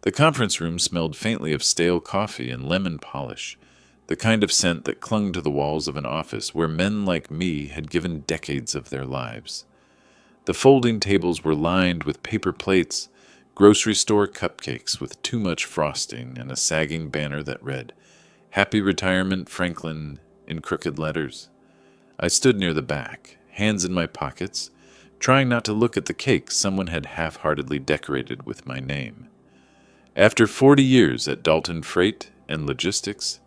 The conference room smelled faintly of stale coffee and lemon polish, the kind of scent that clung to the walls of an office where men like me had given decades of their lives. The folding tables were lined with paper plates, grocery store cupcakes with too much frosting, and a sagging banner that read, "Happy Retirement, Franklin," in crooked letters. I stood near the back, hands in my pockets, trying not to look at the cake someone had half-heartedly decorated with my name. After 40 years at Dalton Freight and Logistics,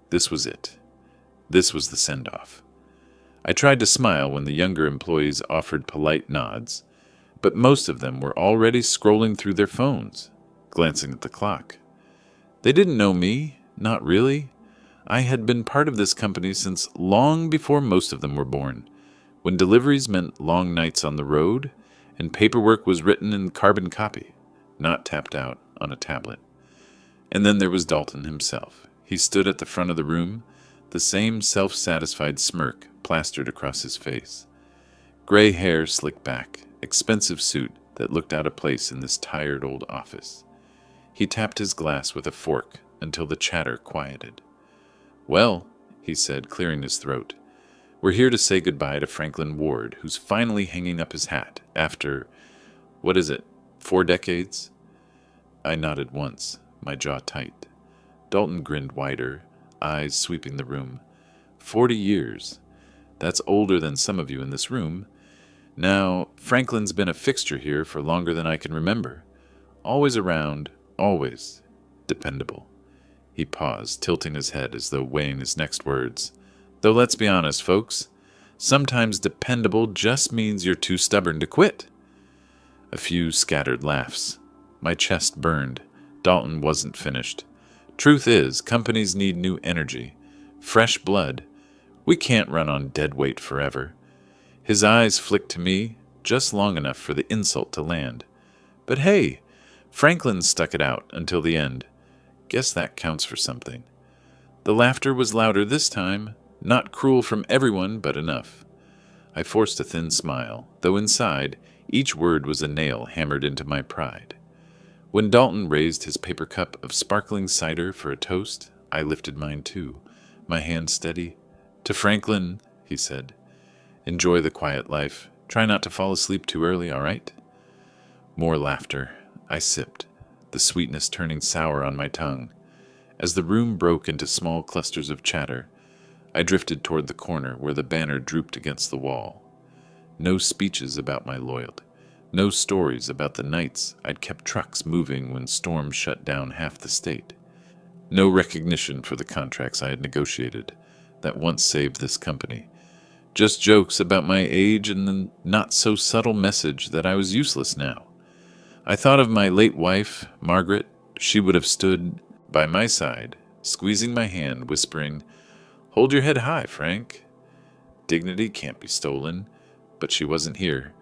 this was it. This was the send-off. I tried to smile when the younger employees offered polite nods, but most of them were already scrolling through their phones, glancing at the clock. They didn't know me, not really. I had been part of this company since long before most of them were born, when deliveries meant long nights on the road, and paperwork was written in carbon copy, not tapped out on a tablet. And then there was Dalton himself. He stood at the front of the room, the same self-satisfied smirk plastered across his face. Gray hair slicked back, expensive suit that looked out of place in this tired old office. He tapped his glass with a fork until the chatter quieted. "Well," he said, clearing his throat, "we're here to say goodbye to Franklin Ward, who's finally hanging up his hat after, 4 decades? I nodded once, my jaw tight. Dalton grinned wider, eyes sweeping the room. 40 years. That's older than some of you in this room. Now, Franklin's been a fixture here for longer than I can remember. Always around, always dependable." He paused, tilting his head as though weighing his next words. "Though let's be honest, folks, sometimes dependable just means you're too stubborn to quit." A few scattered laughs. My chest burned. Dalton wasn't finished. "Truth is, companies need new energy, fresh blood. We can't run on dead weight forever." His eyes flicked to me, just long enough for the insult to land. But hey, Franklin stuck it out until the end. Guess that counts for something. The laughter was louder this time, not cruel from everyone, but enough. I forced a thin smile, though inside, each word was a nail hammered into my pride. When Dalton raised his paper cup of sparkling cider for a toast, I lifted mine too, my hand steady. "To Franklin," he said. "Enjoy the quiet life. Try not to fall asleep too early, all right?" More laughter. I sipped, the sweetness turning sour on my tongue. As the room broke into small clusters of chatter, I drifted toward the corner where the banner drooped against the wall. No speeches about my loyalty. No stories about the nights I'd kept trucks moving when storms shut down half the state. No recognition for the contracts I had negotiated that once saved this company. Just jokes about my age and the not-so-subtle message that I was useless now. I thought of my late wife, Margaret. She would have stood by my side, squeezing my hand, whispering, "Hold your head high, Frank. Dignity can't be stolen." But she wasn't here.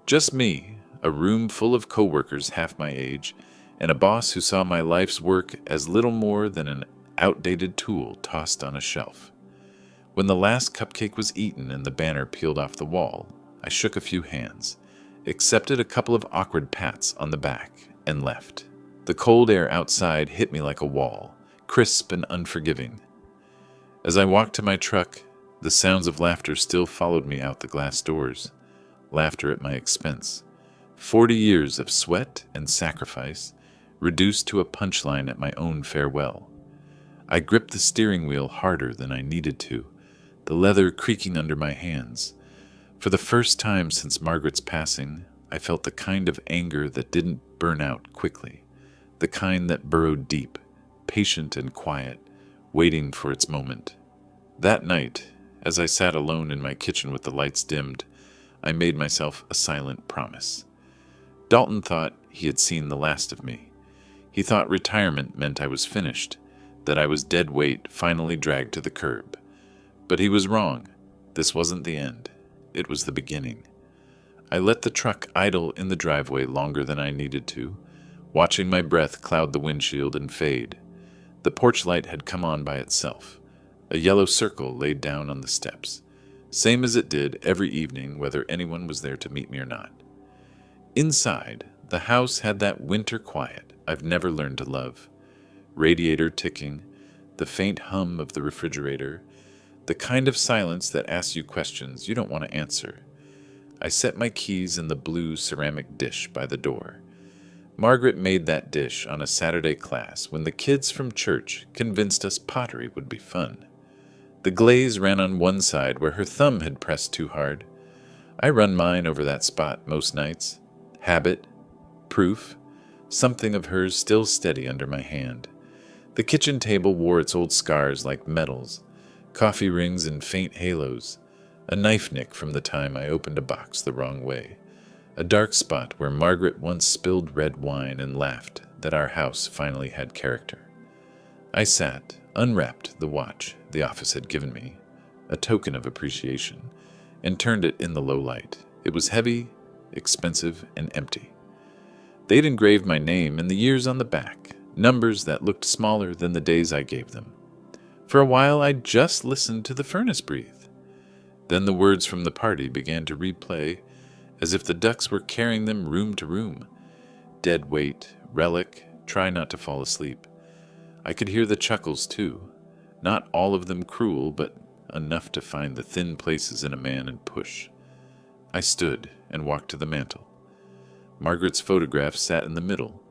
Just me, a room full of coworkers half my age, and a boss who saw my life's work as little more than an outdated tool tossed on a shelf. When the last cupcake was eaten and the banner peeled off the wall, I shook a few hands, accepted a couple of awkward pats on the back, and left. The cold air outside hit me like a wall, crisp and unforgiving. As I walked to my truck, the sounds of laughter still followed me out the glass doors. Laughter at my expense. 40 years of sweat and sacrifice, reduced to a punchline at my own farewell. I gripped the steering wheel harder than I needed to, the leather creaking under my hands. For the first time since Margaret's passing, I felt the kind of anger that didn't burn out quickly, the kind that burrowed deep, patient and quiet, waiting for its moment. That night, as I sat alone in my kitchen with the lights dimmed, I made myself a silent promise. Dalton thought he had seen the last of me. He thought retirement meant I was finished, that I was dead weight finally dragged to the curb. But he was wrong. This wasn't the end. It was the beginning. I let the truck idle in the driveway longer than I needed to, watching my breath cloud the windshield and fade. The porch light had come on by itself, a yellow circle laid down on the steps, same as it did every evening whether anyone was there to meet me or not. Inside, the house had that winter quiet, I've never learned to love. Radiator ticking, the faint hum of the refrigerator, the kind of silence that asks you questions you don't want to answer. I set my keys in the blue ceramic dish by the door. Margaret made that dish on a Saturday class when the kids from church convinced us pottery would be fun. The glaze ran on one side where her thumb had pressed too hard. I run mine over that spot most nights. Habit, proof, something of hers still steady under my hand. The kitchen table wore its old scars like medals, coffee rings and faint halos, a knife nick from the time I opened a box the wrong way, a dark spot where Margaret once spilled red wine and laughed that our house finally had character. I sat, unwrapped the watch the office had given me, a token of appreciation, and turned it in the low light. It was heavy, expensive, and empty. They'd engraved my name and the years on the back, numbers that looked smaller than the days I gave them. For a while I just listened to the furnace breathe. Then the words from the party began to replay as if the ducks were carrying them room to room. Dead weight, relic, try not to fall asleep. I could hear the chuckles too, not all of them cruel, but enough to find the thin places in a man and push. I stood and walked to the mantel. Margaret's photograph sat in the middle.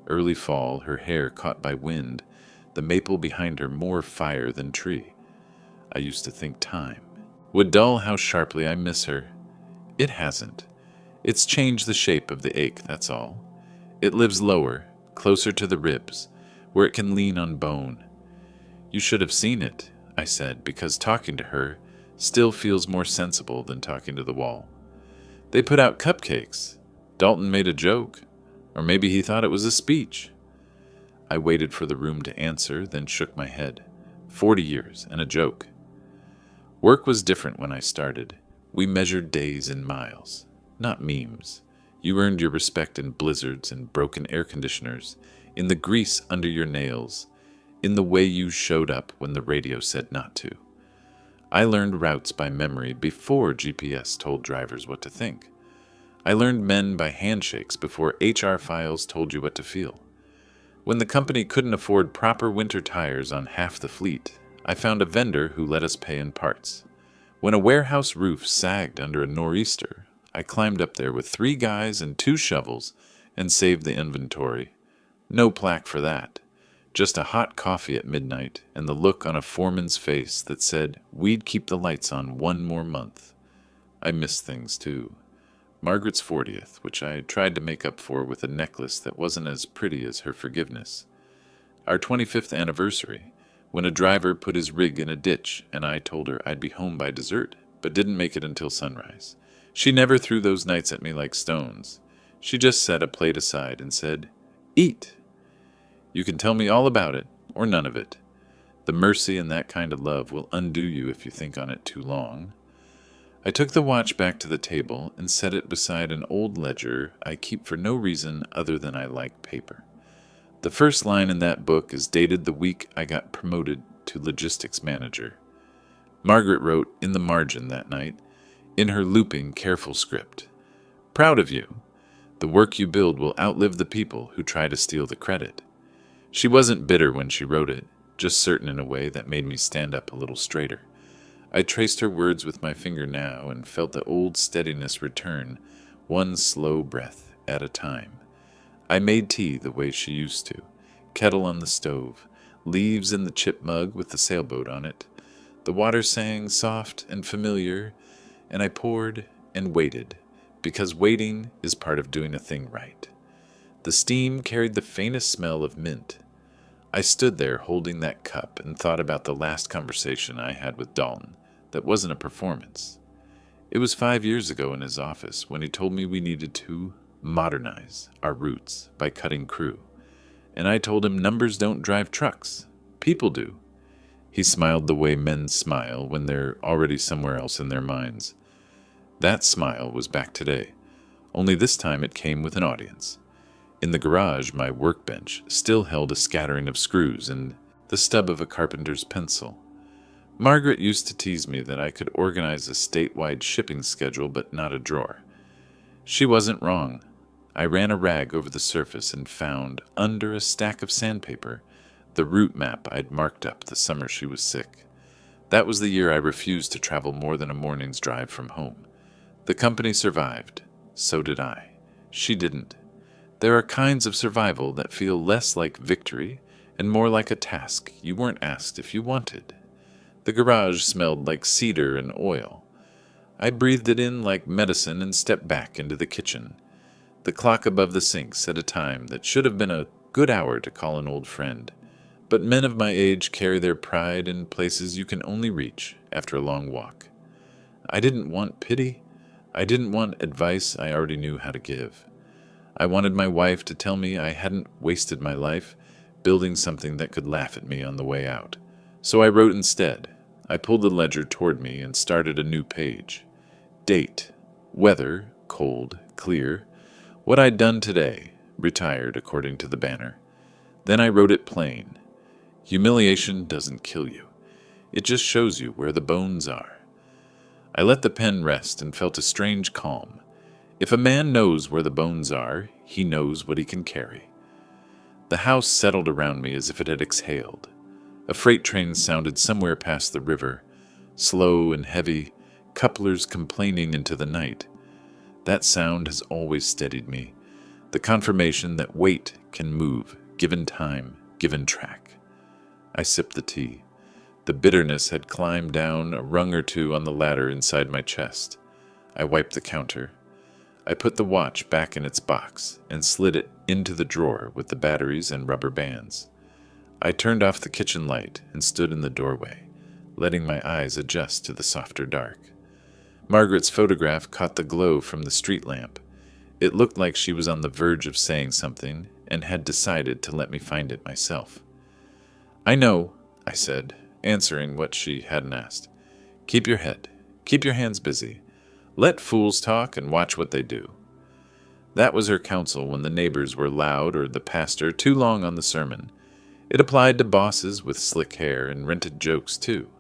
Early fall, her hair caught by wind, the maple behind her more fire than tree. I used to think time would dull how sharply I miss her. It hasn't. It's changed the shape of the ache, that's all. It lives lower, closer to the ribs, where it can lean on bone. You should have seen it, I said, because talking to her still feels more sensible than talking to the wall. They put out cupcakes. Dalton made a joke. Or maybe he thought it was a speech. I waited for the room to answer, then shook my head. 40 years and a joke. Work was different when I started. We measured days in miles, not memes. You earned your respect in blizzards and broken air conditioners, in the grease under your nails, in the way you showed up when the radio said not to. I learned routes by memory before GPS told drivers what to think. I learned men by handshakes before HR files told you what to feel. When the company couldn't afford proper winter tires on half the fleet, I found a vendor who let us pay in parts. When a warehouse roof sagged under a nor'easter, I climbed up there with 3 guys and 2 shovels and saved the inventory. No plaque for that. Just a hot coffee at midnight and the look on a foreman's face that said we'd keep the lights on 1 more month. I missed things too. Margaret's 40th, which I tried to make up for with a necklace that wasn't as pretty as her forgiveness. Our 25th anniversary, when a driver put his rig in a ditch and I told her I'd be home by dessert, but didn't make it until sunrise. She never threw those nights at me like stones. She just set a plate aside and said, "Eat. You can tell me all about it, or none of it. The mercy in that kind of love will undo you if you think on it too long." I took the watch back to the table and set it beside an old ledger I keep for no reason other than I like paper. The first line in that book is dated the week I got promoted to logistics manager. Margaret wrote in the margin that night, in her looping, careful script, "Proud of you. The work you build will outlive the people who try to steal the credit." She wasn't bitter when she wrote it, just certain in a way that made me stand up a little straighter. I traced her words with my finger now and felt the old steadiness return, one slow breath at a time. I made tea the way she used to, kettle on the stove, leaves in the chip mug with the sailboat on it. The water sang soft and familiar, and I poured and waited, because waiting is part of doing a thing right. The steam carried the faintest smell of mint. I stood there holding that cup and thought about the last conversation I had with Dalton. That wasn't a performance. It was 5 years ago in his office when he told me we needed to modernize our routes by cutting crew. And I told him numbers don't drive trucks. People do. He smiled the way men smile when they're already somewhere else in their minds. That smile was back today, only this time it came with an audience. In the garage, my workbench still held a scattering of screws and the stub of a carpenter's pencil. Margaret used to tease me that I could organize a statewide shipping schedule but not a drawer. She wasn't wrong. I ran a rag over the surface and found, under a stack of sandpaper, the route map I'd marked up the summer she was sick. That was the year I refused to travel more than a morning's drive from home. The company survived. So did I. She didn't. There are kinds of survival that feel less like victory and more like a task you weren't asked if you wanted. The garage smelled like cedar and oil. I breathed it in like medicine and stepped back into the kitchen. The clock above the sink said a time that should have been a good hour to call an old friend. But men of my age carry their pride in places you can only reach after a long walk. I didn't want pity. I didn't want advice I already knew how to give. I wanted my wife to tell me I hadn't wasted my life building something that could laugh at me on the way out. So I wrote instead. I pulled the ledger toward me and started a new page. Date. Weather. Cold. Clear. What I'd done today. Retired, according to the banner. Then I wrote it plain. Humiliation doesn't kill you. It just shows you where the bones are. I let the pen rest and felt a strange calm. If a man knows where the bones are, he knows what he can carry. The house settled around me as if it had exhaled. A freight train sounded somewhere past the river, slow and heavy, couplers complaining into the night. That sound has always steadied me, the confirmation that weight can move, given time, given track. I sipped the tea. The bitterness had climbed down a rung or two on the ladder inside my chest. I wiped the counter. I put the watch back in its box and slid it into the drawer with the batteries and rubber bands. I turned off the kitchen light and stood in the doorway, letting my eyes adjust to the softer dark. Margaret's photograph caught the glow from the street lamp. It looked like she was on the verge of saying something and had decided to let me find it myself. I know, I said, answering what she hadn't asked. Keep your head. Keep your hands busy. Let fools talk and watch what they do. That was her counsel when the neighbors were loud or the pastor too long on the sermon. It applied to bosses with slick hair and rented jokes, too.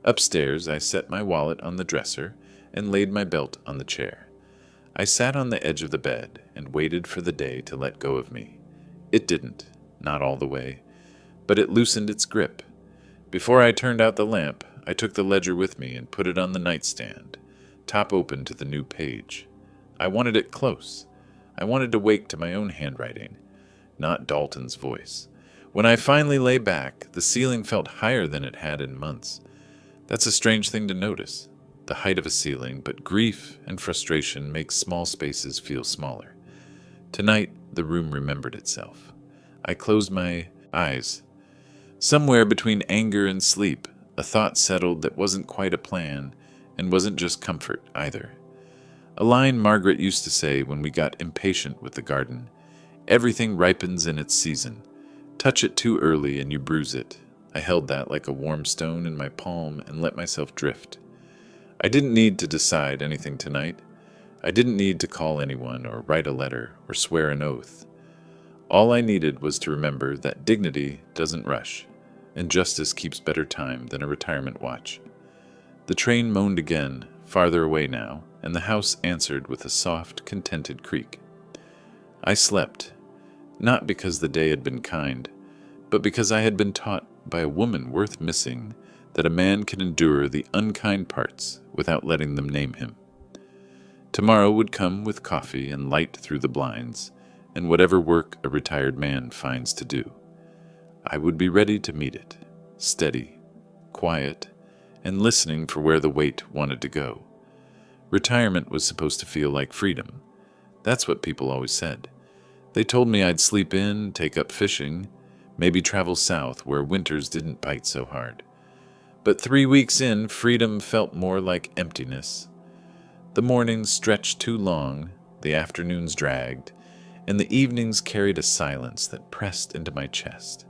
Upstairs, I set my wallet on the dresser and laid my belt on the chair. I sat on the edge of the bed and waited for the day to let go of me. It didn't, not all the way, but it loosened its grip. Before I turned out the lamp, I took the ledger with me and put it on the nightstand, top open to the new page. I wanted it close. I wanted to wake to my own handwriting, not Dalton's voice. When I finally lay back, the ceiling felt higher than it had in months. That's a strange thing to notice, the height of a ceiling, but grief and frustration make small spaces feel smaller. Tonight, the room remembered itself. I closed my eyes. Somewhere between anger and sleep, a thought settled that wasn't quite a plan and wasn't just comfort either. A line Margaret used to say when we got impatient with the garden. Everything ripens in its season. Touch it too early and you bruise it. I held that like a warm stone in my palm and let myself drift. I didn't need to decide anything tonight. I didn't need to call anyone or write a letter or swear an oath. All I needed was to remember that dignity doesn't rush, and justice keeps better time than a retirement watch. The train moaned again, farther away now, and the house answered with a soft, contented creak. I slept, not because the day had been kind, but because I had been taught by a woman worth missing that a man can endure the unkind parts without letting them name him. Tomorrow would come with coffee and light through the blinds, and whatever work a retired man finds to do. I would be ready to meet it, steady, quiet, and listening for where the weight wanted to go. Retirement was supposed to feel like freedom. That's what people always said. They told me I'd sleep in, take up fishing, maybe travel south where winters didn't bite so hard. But 3 weeks in, freedom felt more like emptiness. The mornings stretched too long, the afternoons dragged, and the evenings carried a silence that pressed into my chest.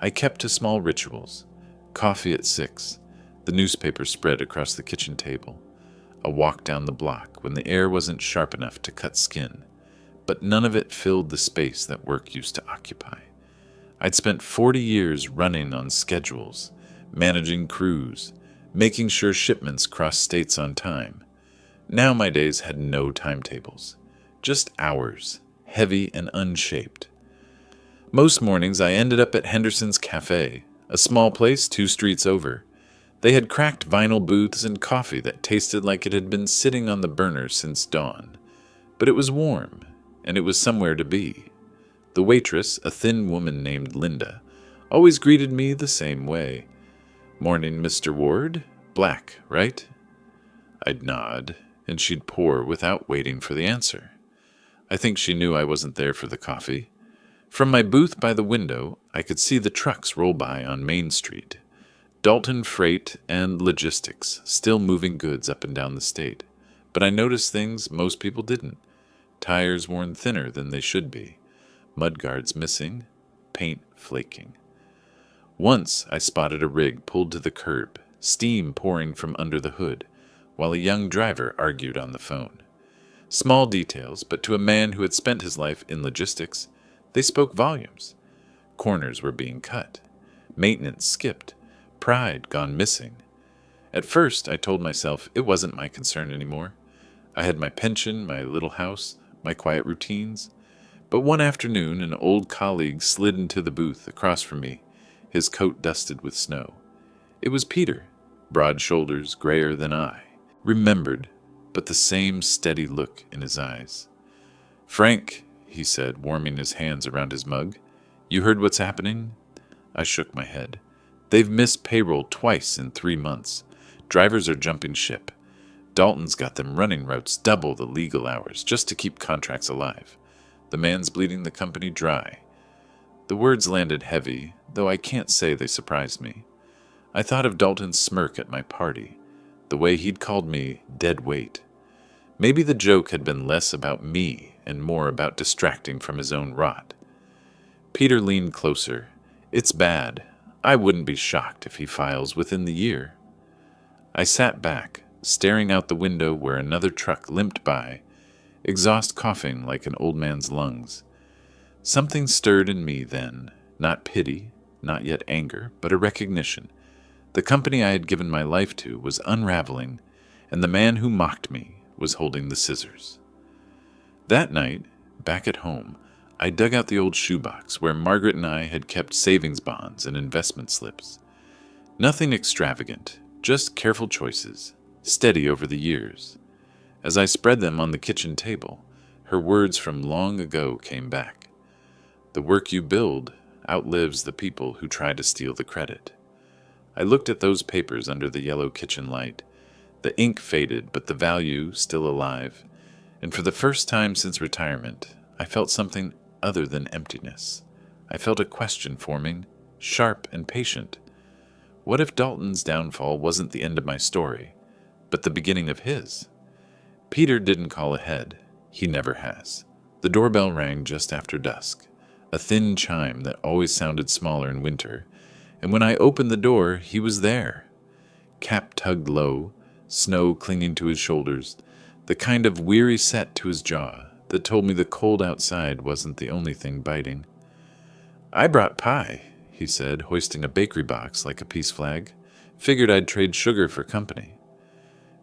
I kept to small rituals. Coffee at 6, the newspaper spread across the kitchen table, a walk down the block when the air wasn't sharp enough to cut skin, but none of it filled the space that work used to occupy. I'd spent 40 years running on schedules, managing crews, making sure shipments crossed states on time. Now my days had no timetables, just hours, heavy and unshaped. Most mornings I ended up at Henderson's Cafe, a small place 2 streets over. They had cracked vinyl booths and coffee that tasted like it had been sitting on the burner since dawn. But it was warm, and it was somewhere to be. The waitress, a thin woman named Linda, always greeted me the same way. "Morning, Mr. Ward. Black, right?" I'd nod, and she'd pour without waiting for the answer. I think she knew I wasn't there for the coffee. From my booth by the window, I could see the trucks roll by on Main Street. Dalton Freight and Logistics, still moving goods up and down the state. But I noticed things most people didn't. Tires worn thinner than they should be. Mudguards missing. Paint flaking. Once I spotted a rig pulled to the curb, steam pouring from under the hood, while a young driver argued on the phone. Small details, but to a man who had spent his life in logistics, they spoke volumes. Corners were being cut. Maintenance skipped. Pride gone missing. At first, I told myself it wasn't my concern anymore. I had my pension, my little house, my quiet routines. But one afternoon, an old colleague slid into the booth across from me, his coat dusted with snow. It was Peter, broad shoulders, grayer than I, remembered, but the same steady look in his eyes. "Frank," he said, warming his hands around his mug, "you heard what's happening?" I shook my head. "They've missed payroll twice in 3 months. Drivers are jumping ship. Dalton's got them running routes double the legal hours just to keep contracts alive. The man's bleeding the company dry." The words landed heavy, though I can't say they surprised me. I thought of Dalton's smirk at my party, the way he'd called me dead weight. Maybe the joke had been less about me and more about distracting from his own rot. Peter leaned closer. "It's bad. I wouldn't be shocked if he files within the year." I sat back, staring out the window where another truck limped by, exhaust coughing like an old man's lungs. Something stirred in me then, not pity, not yet anger, but a recognition. The company I had given my life to was unraveling, and the man who mocked me was holding the scissors. That night, back at home, I dug out the old shoebox where Margaret and I had kept savings bonds and investment slips. Nothing extravagant, just careful choices, steady over the years. As I spread them on the kitchen table, her words from long ago came back. "The work you build outlives the people who try to steal the credit." I looked at those papers under the yellow kitchen light. The ink faded, but the value still alive. And for the first time since retirement, I felt something other than emptiness. I felt a question forming, sharp and patient. What if Dalton's downfall wasn't the end of my story, but the beginning of his? Peter didn't call ahead. He never has. The doorbell rang just after dusk, a thin chime that always sounded smaller in winter, and when I opened the door, he was there. Cap tugged low, snow clinging to his shoulders, the kind of weary set to his jaw that told me the cold outside wasn't the only thing biting. "I brought pie," he said, hoisting a bakery box like a peace flag. "Figured I'd trade sugar for company."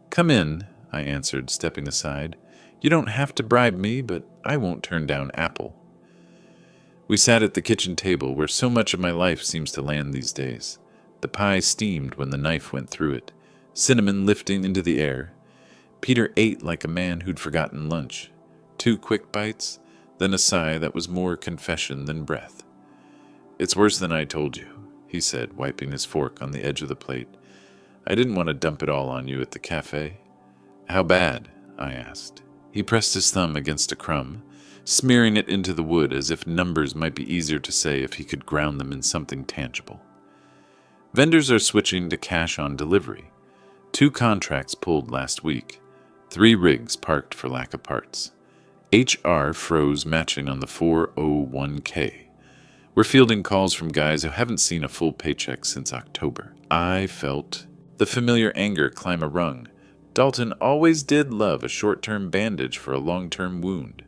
"Come in," I answered, stepping aside. "You don't have to bribe me, but I won't turn down apple." We sat at the kitchen table where so much of my life seems to land these days. The pie steamed when the knife went through it, cinnamon lifting into the air. Peter ate like a man who'd forgotten lunch. 2 quick bites, then a sigh that was more confession than breath. "It's worse than I told you," he said, wiping his fork on the edge of the plate. "I didn't want to dump it all on you at the cafe." "How bad?" I asked. He pressed his thumb against a crumb, smearing it into the wood as if numbers might be easier to say if he could ground them in something tangible. "Vendors are switching to cash on delivery. 2 contracts pulled last week. 3 rigs parked for lack of parts. HR froze matching on the 401k. We're fielding calls from guys who haven't seen a full paycheck since October." I felt the familiar anger climb a rung. Dalton always did love a short-term bandage for a long-term wound.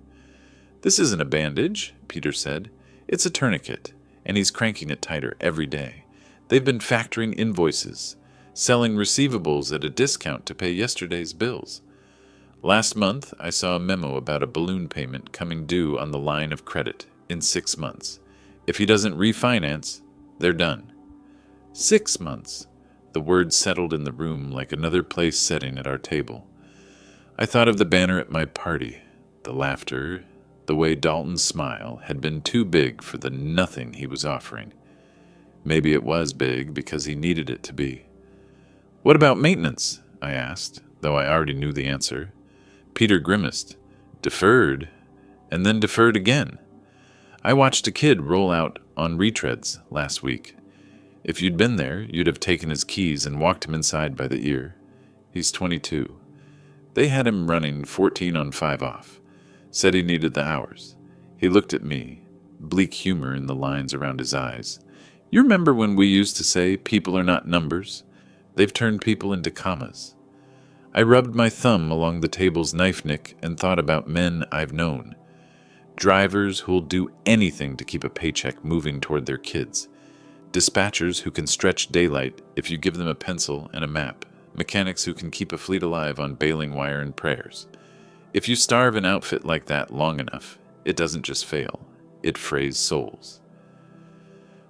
"This isn't a bandage," Peter said. "It's a tourniquet, and he's cranking it tighter every day. They've been factoring invoices, selling receivables at a discount to pay yesterday's bills. Last month, I saw a memo about a balloon payment coming due on the line of credit in 6 months. If he doesn't refinance, they're done. 6 months. The words settled in the room like another place setting at our table. I thought of the banner at my party, the laughter, the way Dalton's smile had been too big for the nothing he was offering. Maybe it was big because he needed it to be. "What about maintenance?" I asked, though I already knew the answer. Peter grimaced. "Deferred, and then deferred again. I watched a kid roll out on retreads last week. If you'd been there, you'd have taken his keys and walked him inside by the ear. He's 22. They had him running 14 on 5 off. Said he needed the hours. He looked at me, bleak humor in the lines around his eyes. You remember when we used to say people are not numbers? They've turned people into commas. I rubbed my thumb along the table's knife nick and thought about men I've known. Drivers who'll do anything to keep a paycheck moving toward their kids. Dispatchers who can stretch daylight if you give them a pencil and a map. Mechanics who can keep a fleet alive on baling wire and prayers. If you starve an outfit like that long enough, it doesn't just fail, it frays souls.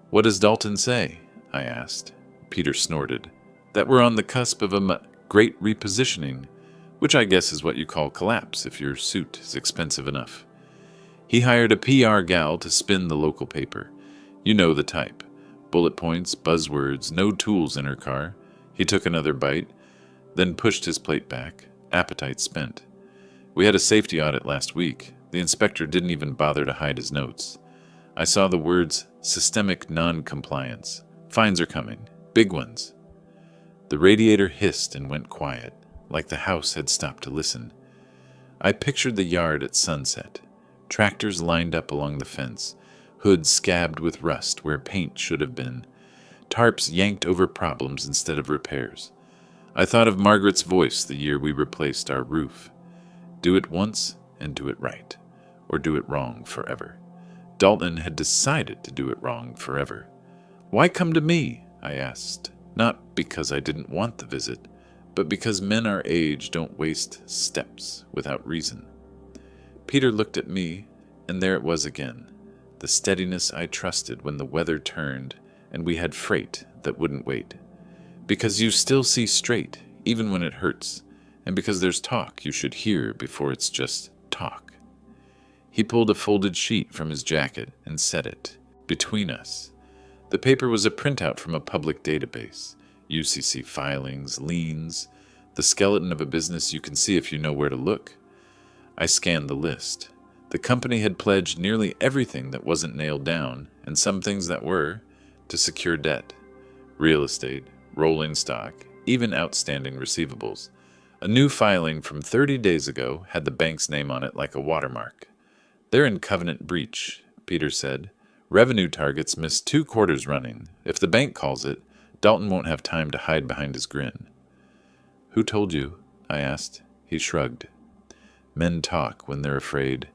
"What does Dalton say?" I asked. Peter snorted. "That we're on the cusp of a great repositioning, which I guess is what you call collapse if your suit is expensive enough. He hired a PR gal to spin the local paper. You know the type. Bullet points, buzzwords, no tools in her car. He took another bite, then pushed his plate back, appetite spent. We had a safety audit last week. The inspector didn't even bother to hide his notes. I saw the words systemic non-compliance. Fines are coming. Big ones." The radiator hissed and went quiet, like the house had stopped to listen. I pictured the yard at sunset. Tractors lined up along the fence, hoods scabbed with rust where paint should have been, tarps yanked over problems instead of repairs. I thought of Margaret's voice the year we replaced our roof. Do it once and do it right, or do it wrong forever. Dalton had decided to do it wrong forever. "Why come to me?" I asked, not because I didn't want the visit, but because men our age don't waste steps without reason. Peter looked at me, and there it was again, the steadiness I trusted when the weather turned and we had freight that wouldn't wait. Because you still see straight, even when it hurts, and because there's talk you should hear before it's just talk. He pulled a folded sheet from his jacket and set it between us. The paper was a printout from a public database, UCC filings, liens, the skeleton of a business you can see if you know where to look. I scanned the list. The company had pledged nearly everything that wasn't nailed down, and some things that were, to secure debt. Real estate, rolling stock, even outstanding receivables. A new filing from 30 days ago had the bank's name on it like a watermark. "They're in covenant breach," Peter said. "Revenue targets missed 2 quarters running. If the bank calls it, Dalton won't have time to hide behind his grin." "Who told you?" I asked. He shrugged. "Men talk when they're afraid.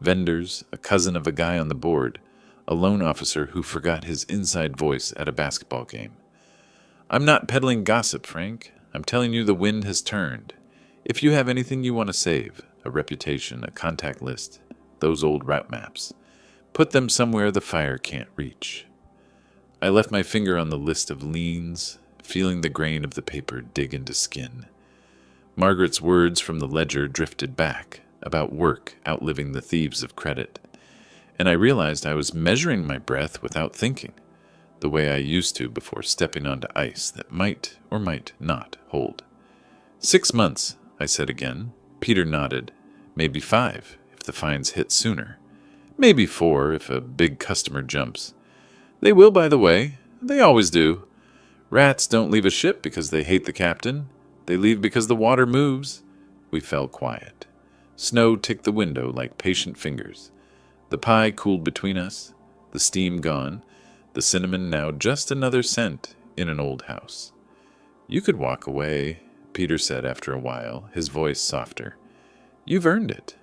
Vendors, a cousin of a guy on the board, a loan officer who forgot his inside voice at a basketball game. I'm not peddling gossip, Frank. I'm telling you the wind has turned. If you have anything you want to save, a reputation, a contact list, those old route maps, put them somewhere the fire can't reach." I left my finger on the list of liens, feeling the grain of the paper dig into skin. Margaret's words from the ledger drifted back, about work outliving the thieves of credit, and I realized I was measuring my breath without thinking, the way I used to before stepping onto ice that might or might not hold. 6 months, I said again. Peter nodded. Maybe 5, if the fines hit sooner. Maybe 4, if a big customer jumps. They will, by the way. They always do. Rats don't leave a ship because they hate the captain. They leave because the water moves. We fell quiet. Snow ticked the window like patient fingers. The pie cooled between us, the steam gone, the cinnamon now just another scent in an old house. "You could walk away," Peter said after a while, his voice softer. "You've earned it.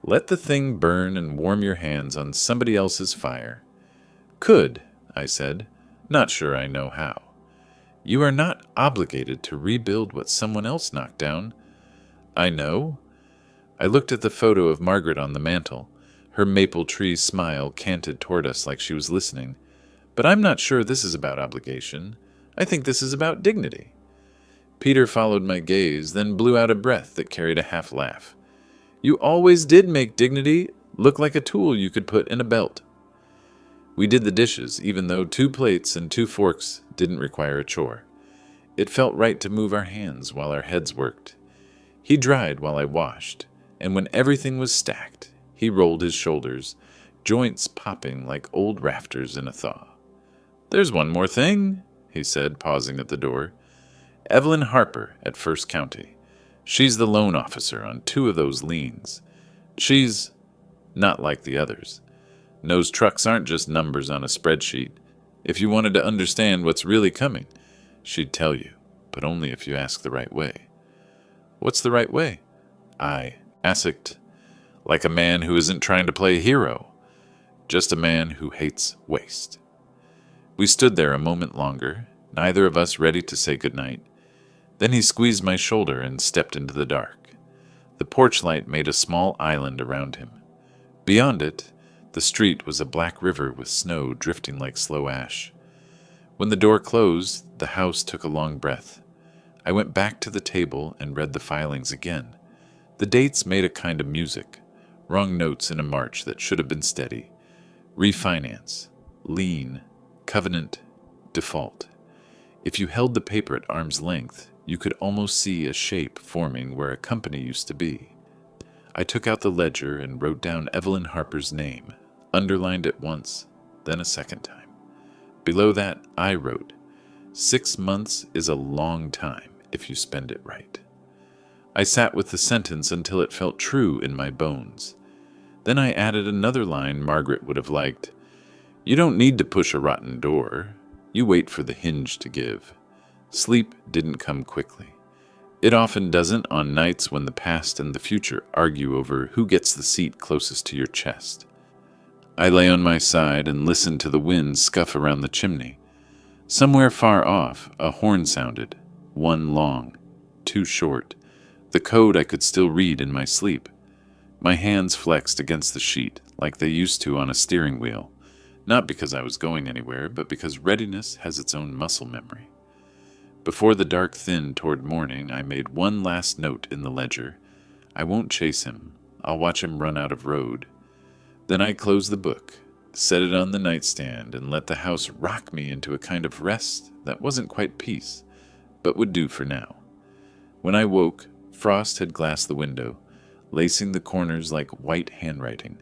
Let the thing burn and warm your hands on somebody else's fire." "Could," I said, not sure I know how. "You are not obligated to rebuild what someone else knocked down." "I know. I looked at the photo of Margaret on the mantel. Her maple tree smile canted toward us like she was listening. But I'm not sure this is about obligation. I think this is about dignity. Peter followed my gaze, then blew out a breath that carried a half laugh. You always did make dignity look like a tool you could put in a belt. We did the dishes, even though 2 plates and 2 forks didn't require a chore. It felt right to move our hands while our heads worked. He dried while I washed, and when everything was stacked, he rolled his shoulders, joints popping like old rafters in a thaw. There's one more thing, he said, pausing at the door. Evelyn Harper at First County. She's the loan officer on 2 of those liens. She's not like the others. Knows trucks aren't just numbers on a spreadsheet. If you wanted to understand what's really coming, she'd tell you, but only if you ask the right way. What's the right way? I asked, like a man who isn't trying to play hero, just a man who hates waste. We stood there a moment longer, neither of us ready to say goodnight. Then he squeezed my shoulder and stepped into the dark. The porch light made a small island around him. Beyond it, the street was a black river with snow drifting like slow ash. When the door closed, the house took a long breath. I went back to the table and read the filings again. The dates made a kind of music, wrong notes in a march that should have been steady. Refinance, lien, covenant, default. If you held the paper at arm's length, you could almost see a shape forming where a company used to be. I took out the ledger and wrote down Evelyn Harper's name, underlined it once, then a second time. Below that, I wrote, 6 months is a long time if you spend it right. I sat with the sentence until it felt true in my bones. Then I added another line Margaret would have liked. You don't need to push a rotten door. You wait for the hinge to give. Sleep didn't come quickly. It often doesn't on nights when the past and the future argue over who gets the seat closest to your chest. I lay on my side and listened to the wind scuff around the chimney. Somewhere far off, a horn sounded, 1 long, 2 short, the code I could still read in my sleep. My hands flexed against the sheet like they used to on a steering wheel, not because I was going anywhere, but because readiness has its own muscle memory. Before the dark thinned toward morning, I made one last note in the ledger. I won't chase him. I'll watch him run out of road. Then I closed the book, set it on the nightstand, and let the house rock me into a kind of rest that wasn't quite peace, but would do for now. When I woke, frost had glassed the window, lacing the corners like white handwriting.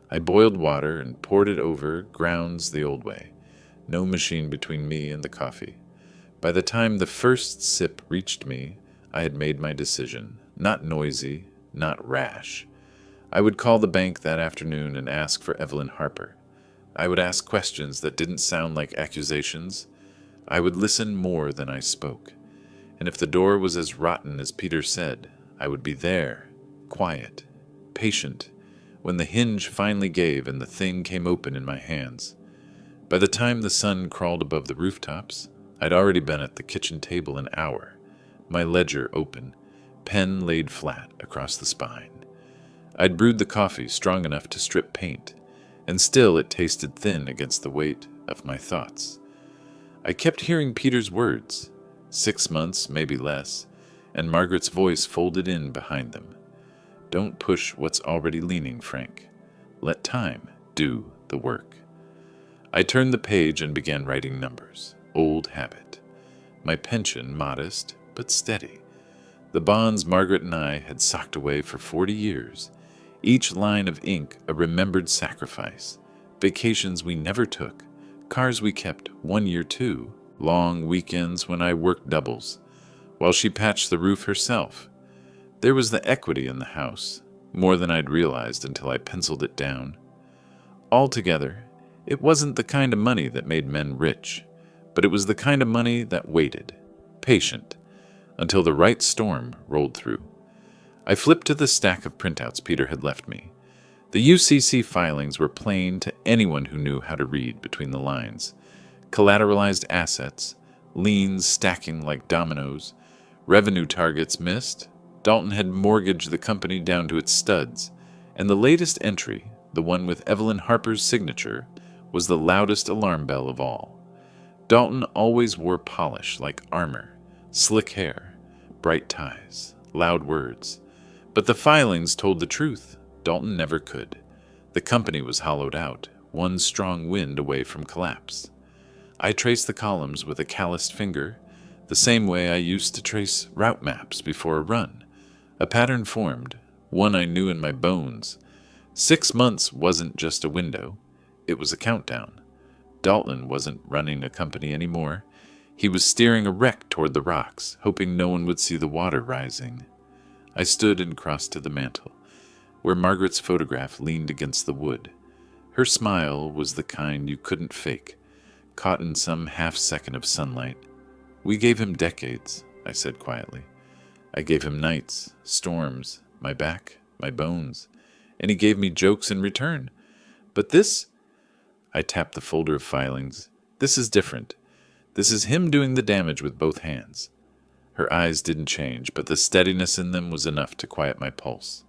I boiled water and poured it over grounds the old way, no machine between me and the coffee. By the time the first sip reached me, I had made my decision, not noisy, not rash. I would call the bank that afternoon and ask for Evelyn Harper. I would ask questions that didn't sound like accusations. I would listen more than I spoke. And if the door was as rotten as Peter said, I would be there, quiet, patient, when the hinge finally gave and the thing came open in my hands. By the time the sun crawled above the rooftops, I'd already been at the kitchen table an hour, my ledger open, pen laid flat across the spine. I'd brewed the coffee strong enough to strip paint, and still it tasted thin against the weight of my thoughts. I kept hearing Peter's words, 6 months, maybe less, and Margaret's voice folded in behind them. Don't push what's already leaning, Frank. Let time do the work. I turned the page and began writing numbers. Old habit. My pension modest, but steady. The bonds Margaret and I had socked away for 40 years. Each line of ink a remembered sacrifice. Vacations we never took. Cars we kept 1 year too. Long weekends when I worked doubles, while she patched the roof herself. There was the equity in the house, more than I'd realized until I penciled it down. Altogether, it wasn't the kind of money that made men rich, but it was the kind of money that waited, patient, until the right storm rolled through. I flipped to the stack of printouts Peter had left me. The UCC filings were plain to anyone who knew how to read between the lines. Collateralized assets, liens stacking like dominoes, revenue targets missed, Dalton had mortgaged the company down to its studs, and the latest entry, the one with Evelyn Harper's signature, was the loudest alarm bell of all. Dalton always wore polish like armor, slick hair, bright ties, loud words. But the filings told the truth. Dalton never could. The company was hollowed out, one strong wind away from collapse. I traced the columns with a calloused finger, the same way I used to trace route maps before a run. A pattern formed, one I knew in my bones. 6 months wasn't just a window, it was a countdown. Dalton wasn't running a company anymore. He was steering a wreck toward the rocks, hoping no one would see the water rising. I stood and crossed to the mantel, where Margaret's photograph leaned against the wood. Her smile was the kind you couldn't fake, caught in some half-second of sunlight. "We gave him decades," I said quietly. "I gave him nights, storms, my back, my bones, and he gave me jokes in return. But this," I tapped the folder of filings, "this is different. This is him doing the damage with both hands." Her eyes didn't change, but the steadiness in them was enough to quiet my pulse.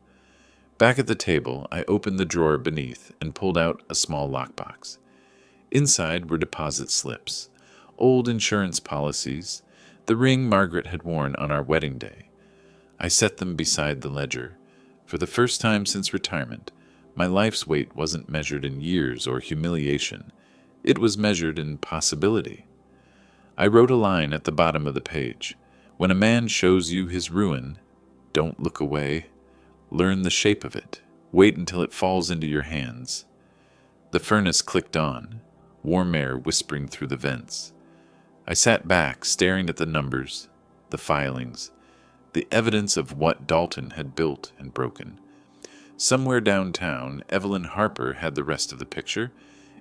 Back at the table, I opened the drawer beneath and pulled out a small lockbox. Inside were deposit slips, old insurance policies, the ring Margaret had worn on our wedding day. I set them beside the ledger. For the first time since retirement, my life's weight wasn't measured in years or humiliation. It was measured in possibility. I wrote a line at the bottom of the page. "When a man shows you his ruin, don't look away. Learn the shape of it. Wait until it falls into your hands." The furnace clicked on, warm air whispering through the vents. I sat back, staring at the numbers, the filings, the evidence of what Dalton had built and broken. Somewhere downtown, Evelyn Harper had the rest of the picture.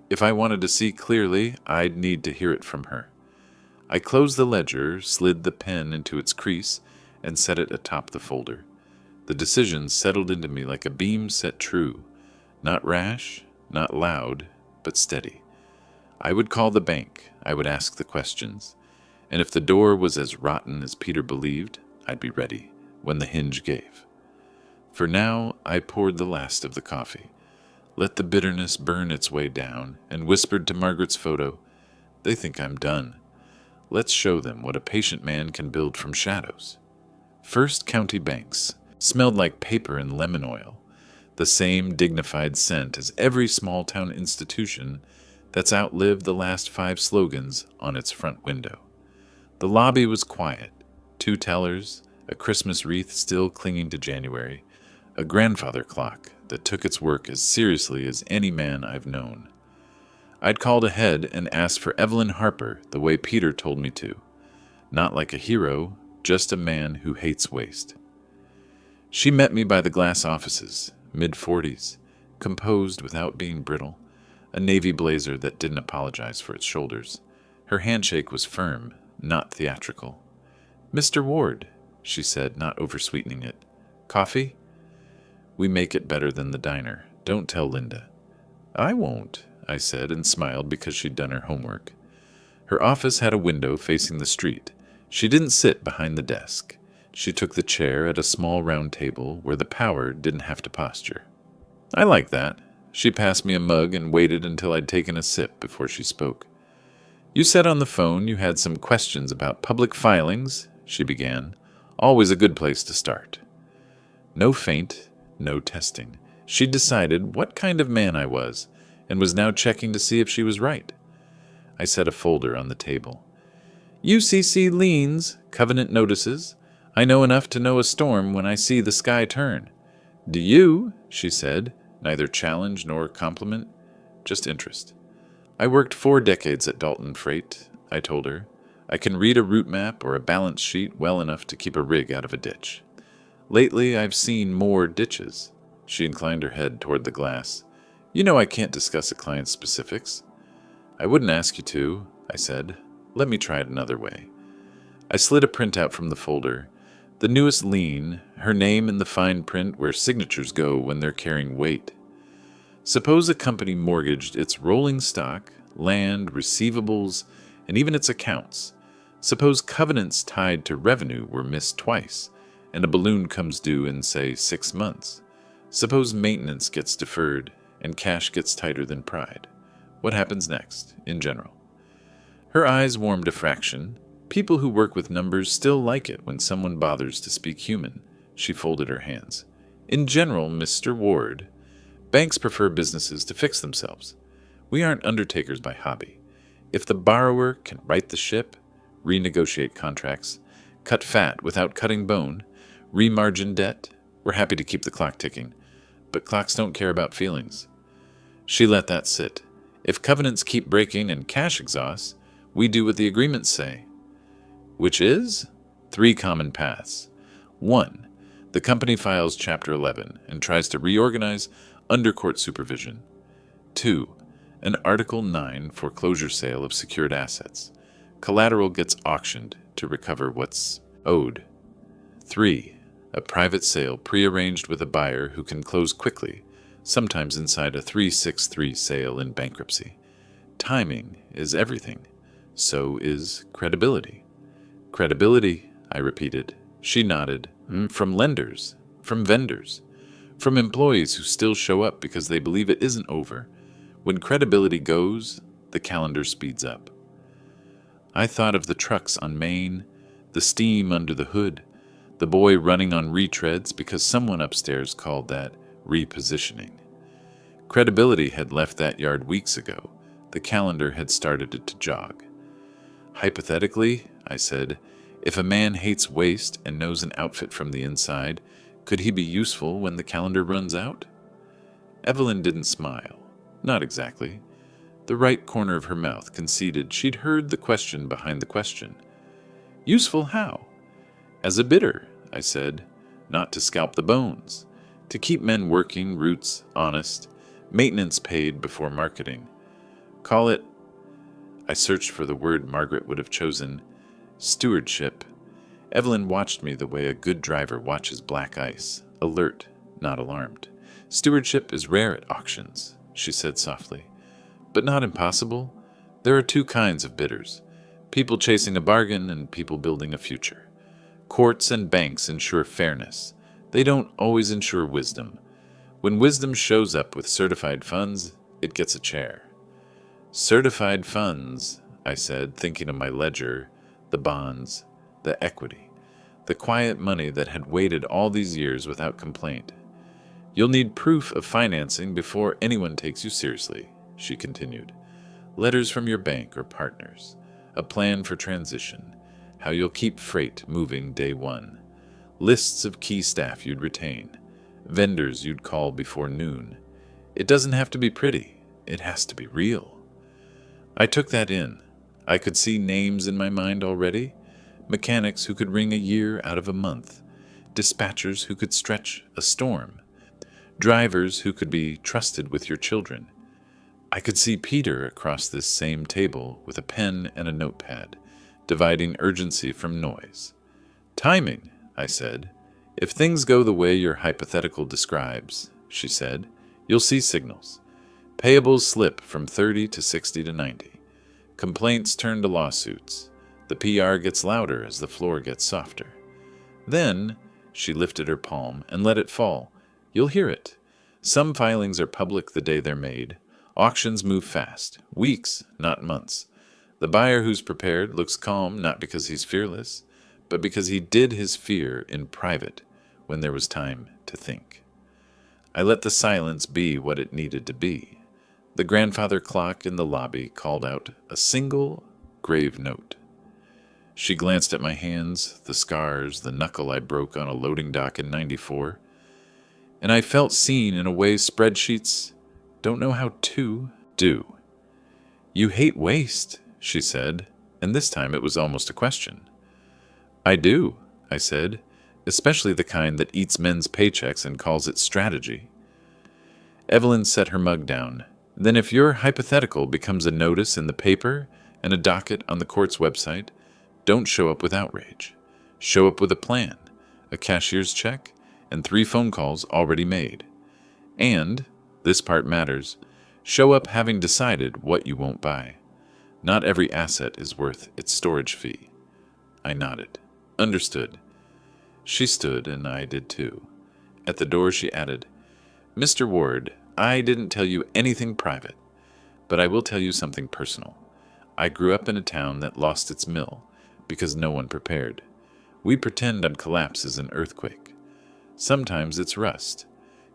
If I wanted to see clearly, I'd need to hear it from her. I closed the ledger, slid the pen into its crease, and set it atop the folder. The decision settled into me like a beam set true. Not rash, not loud, but steady. I would call the bank, I would ask the questions, and if the door was as rotten as Peter believed, I'd be ready when the hinge gave. For now, I poured the last of the coffee, let the bitterness burn its way down, and whispered to Margaret's photo, "They think I'm done. Let's show them what a patient man can build from shadows." First County Banks smelled like paper and lemon oil, the same dignified scent as every small-town institution that's outlived the last 5 slogans on its front window. The lobby was quiet, 2 tellers, a Christmas wreath still clinging to January, a grandfather clock that took its work as seriously as any man I've known. I'd called ahead and asked for Evelyn Harper the way Peter told me to. Not like a hero, just a man who hates waste. She met me by the glass offices, mid-40s, composed without being brittle, a navy blazer that didn't apologize for its shoulders. Her handshake was firm, not theatrical. "Mr. Ward," she said, not oversweetening it. "Coffee?" "We make it better than the diner. Don't tell Linda." "I won't," I said, and smiled because she'd done her homework. Her office had a window facing the street. She didn't sit behind the desk. She took the chair at a small round table where the power didn't have to posture. I liked that. She passed me a mug and waited until I'd taken a sip before she spoke. "You said on the phone you had some questions about public filings," she began. "Always a good place to start." No feint, no testing. She'd decided what kind of man I was, and was now checking to see if she was right. I set a folder on the table. "UCC liens, covenant notices. I know enough to know a storm when I see the sky turn." "Do you?" she said, neither challenge nor compliment, just interest. "I worked 4 decades at Dalton Freight," I told her. "I can read a route map or a balance sheet well enough to keep a rig out of a ditch. Lately, I've seen more ditches." She inclined her head toward the glass. "You know I can't discuss a client's specifics." "I wouldn't ask you to," I said. "Let me try it another way." I slid a printout from the folder. The newest lien, her name in the fine print where signatures go when they're carrying weight. Suppose a company mortgaged its rolling stock, land, receivables, and even its accounts. Suppose covenants tied to revenue were missed twice, and a balloon comes due in, say, 6 months. Suppose maintenance gets deferred and cash gets tighter than pride. What happens next, in general? Her eyes warmed a fraction. People who work with numbers still like it when someone bothers to speak human. She folded her hands. In general, Mr. Ward, banks prefer businesses to fix themselves. We aren't undertakers by hobby. If the borrower can right the ship, renegotiate contracts, cut fat without cutting bone, remargin debt, we're happy to keep the clock ticking. But clocks don't care about feelings. She let that sit. If covenants keep breaking and cash exhausts, we do what the agreements say. Which is? 3 common paths. 1. The company files Chapter 11 and tries to reorganize under court supervision. 2. An Article 9 foreclosure sale of secured assets. Collateral gets auctioned to recover what's owed. 3. A private sale prearranged with a buyer who can close quickly, sometimes inside a 363 sale in bankruptcy. Timing is everything. So is credibility. Credibility, I repeated. She nodded. From lenders, from vendors, from employees who still show up because they believe it isn't over. When credibility goes, the calendar speeds up. I thought of the trucks on Main, the steam under the hood, the boy running on retreads because someone upstairs called that repositioning. Credibility had left that yard weeks ago. The calendar had started it to jog. Hypothetically, I said, if a man hates waste and knows an outfit from the inside, could he be useful when the calendar runs out? Evelyn didn't smile. Not exactly. The right corner of her mouth conceded she'd heard the question behind the question. Useful how? As a bidder, I said, not to scalp the bones, to keep men working, roots honest, maintenance paid before marketing. Call it, I searched for the word Margaret would have chosen, stewardship. Evelyn watched me the way a good driver watches black ice, alert, not alarmed. Stewardship is rare at auctions, she said softly. But not impossible. There are 2 kinds of bidders, people chasing a bargain and people building a future. Courts and banks ensure fairness. They don't always ensure wisdom. When wisdom shows up with certified funds, it gets a chair. Certified funds, I said, thinking of my ledger, the bonds, the equity, the quiet money that had waited all these years without complaint. You'll need proof of financing before anyone takes you seriously, she continued. Letters from your bank or partners, a plan for transition, how you'll keep freight moving day 1, lists of key staff you'd retain, vendors you'd call before noon. It doesn't have to be pretty, it has to be real. I took that in. I could see names in my mind already, mechanics who could wring a year out of a month, dispatchers who could stretch a storm, drivers who could be trusted with your children. I could see Peter across this same table with a pen and a notepad, dividing urgency from noise. Timing, I said. If things go the way your hypothetical describes, she said, you'll see signals. Payables slip from 30 to 60 to 90. Complaints turn to lawsuits. The PR gets louder as the floor gets softer. Then, she lifted her palm and let it fall. You'll hear it. Some filings are public the day they're made. Auctions move fast. Weeks, not months. The buyer who's prepared looks calm not because he's fearless, but because he did his fear in private when there was time to think. I let the silence be what it needed to be. The grandfather clock in the lobby called out a single grave note. She glanced at my hands, the scars, the knuckle I broke on a loading dock in '94, and I felt seen in a way spreadsheets don't know how to do. You hate waste, she said, and this time it was almost a question. I do, I said, especially the kind that eats men's paychecks and calls it strategy. Evelyn set her mug down. Then if your hypothetical becomes a notice in the paper and a docket on the court's website, don't show up with outrage. Show up with a plan, a cashier's check, and 3 phone calls already made. And, this part matters, show up having decided what you won't buy. Not every asset is worth its storage fee. I nodded. Understood. She stood, and I did too. At the door she added, "Mr. Ward, I didn't tell you anything private, but I will tell you something personal. I grew up in a town that lost its mill because no one prepared. We pretend a collapse is an earthquake. Sometimes it's rust.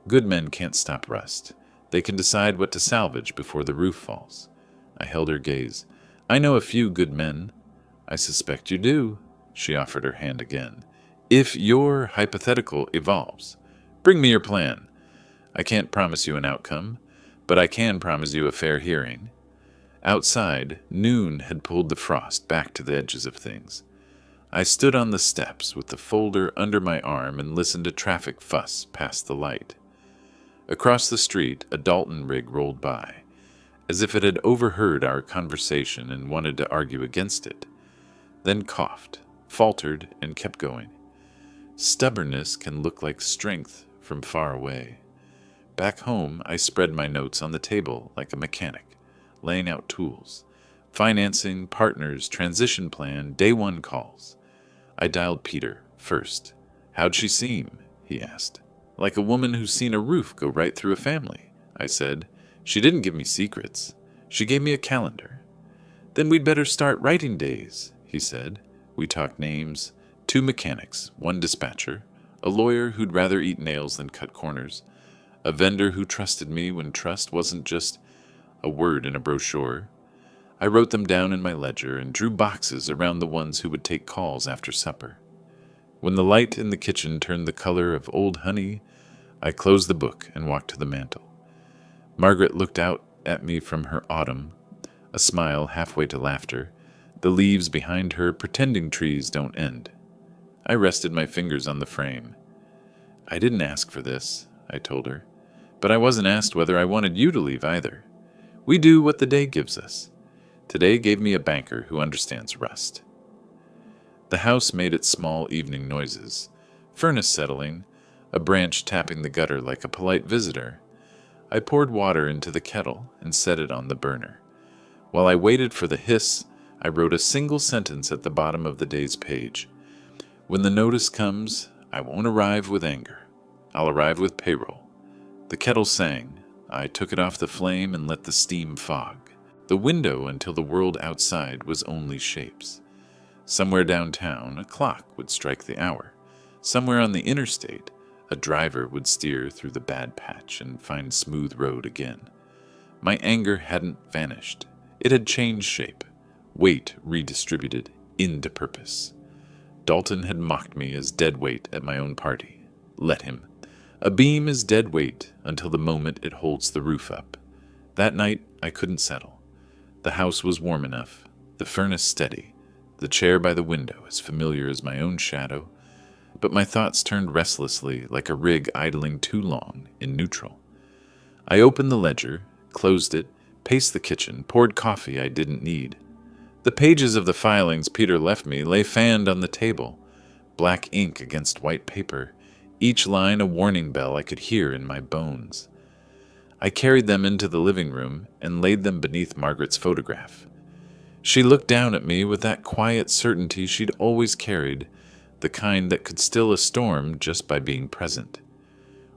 Good men can't stop rust. They can decide what to salvage before the roof falls." I held her gaze. "I know a few good men." "I suspect you do." She offered her hand again. "If your hypothetical evolves, bring me your plan. I can't promise you an outcome, but I can promise you a fair hearing." Outside, noon had pulled the frost back to the edges of things. I stood on the steps with the folder under my arm and listened to traffic fuss past the light. Across the street, a Dalton rig rolled by, as if it had overheard our conversation and wanted to argue against it, then coughed, faltered, and kept going. Stubbornness can look like strength from far away. Back home, I spread my notes on the table like a mechanic, laying out tools. Financing, partners, transition plan, day one calls. I dialed Peter first. "How'd she seem?" he asked. "Like a woman who's seen a roof go right through a family," I said. "She didn't give me secrets. She gave me a calendar." "Then we'd better start writing days," he said. We talked names, 2 mechanics, 1 dispatcher, a lawyer who'd rather eat nails than cut corners, a vendor who trusted me when trust wasn't just a word in a brochure. I wrote them down in my ledger and drew boxes around the ones who would take calls after supper. When the light in the kitchen turned the color of old honey, I closed the book and walked to the mantel. Margaret looked out at me from her autumn, a smile halfway to laughter, the leaves behind her pretending trees don't end. I rested my fingers on the frame. "I didn't ask for this," I told her, "but I wasn't asked whether I wanted you to leave either. We do what the day gives us. Today gave me a banker who understands rust." The house made its small evening noises, furnace settling, a branch tapping the gutter like a polite visitor. I poured water into the kettle and set it on the burner. While I waited for the hiss, I wrote a single sentence at the bottom of the day's page. "When the notice comes, I won't arrive with anger. I'll arrive with payroll." The kettle sang. I took it off the flame and let the steam fog the window until the world outside was only shapes. Somewhere downtown, a clock would strike the hour. Somewhere on the interstate, a driver would steer through the bad patch and find smooth road again. My anger hadn't vanished. It had changed shape, weight redistributed into purpose. Dalton had mocked me as dead weight at my own party. Let him. A beam is dead weight until the moment it holds the roof up. That night, I couldn't settle. The house was warm enough, the furnace steady, the chair by the window as familiar as my own shadow, but my thoughts turned restlessly like a rig idling too long in neutral. I opened the ledger, closed it, paced the kitchen, poured coffee I didn't need. The pages of the filings Peter left me lay fanned on the table, black ink against white paper, each line a warning bell I could hear in my bones. I carried them into the living room and laid them beneath Margaret's photograph. She looked down at me with that quiet certainty she'd always carried, the kind that could still a storm just by being present.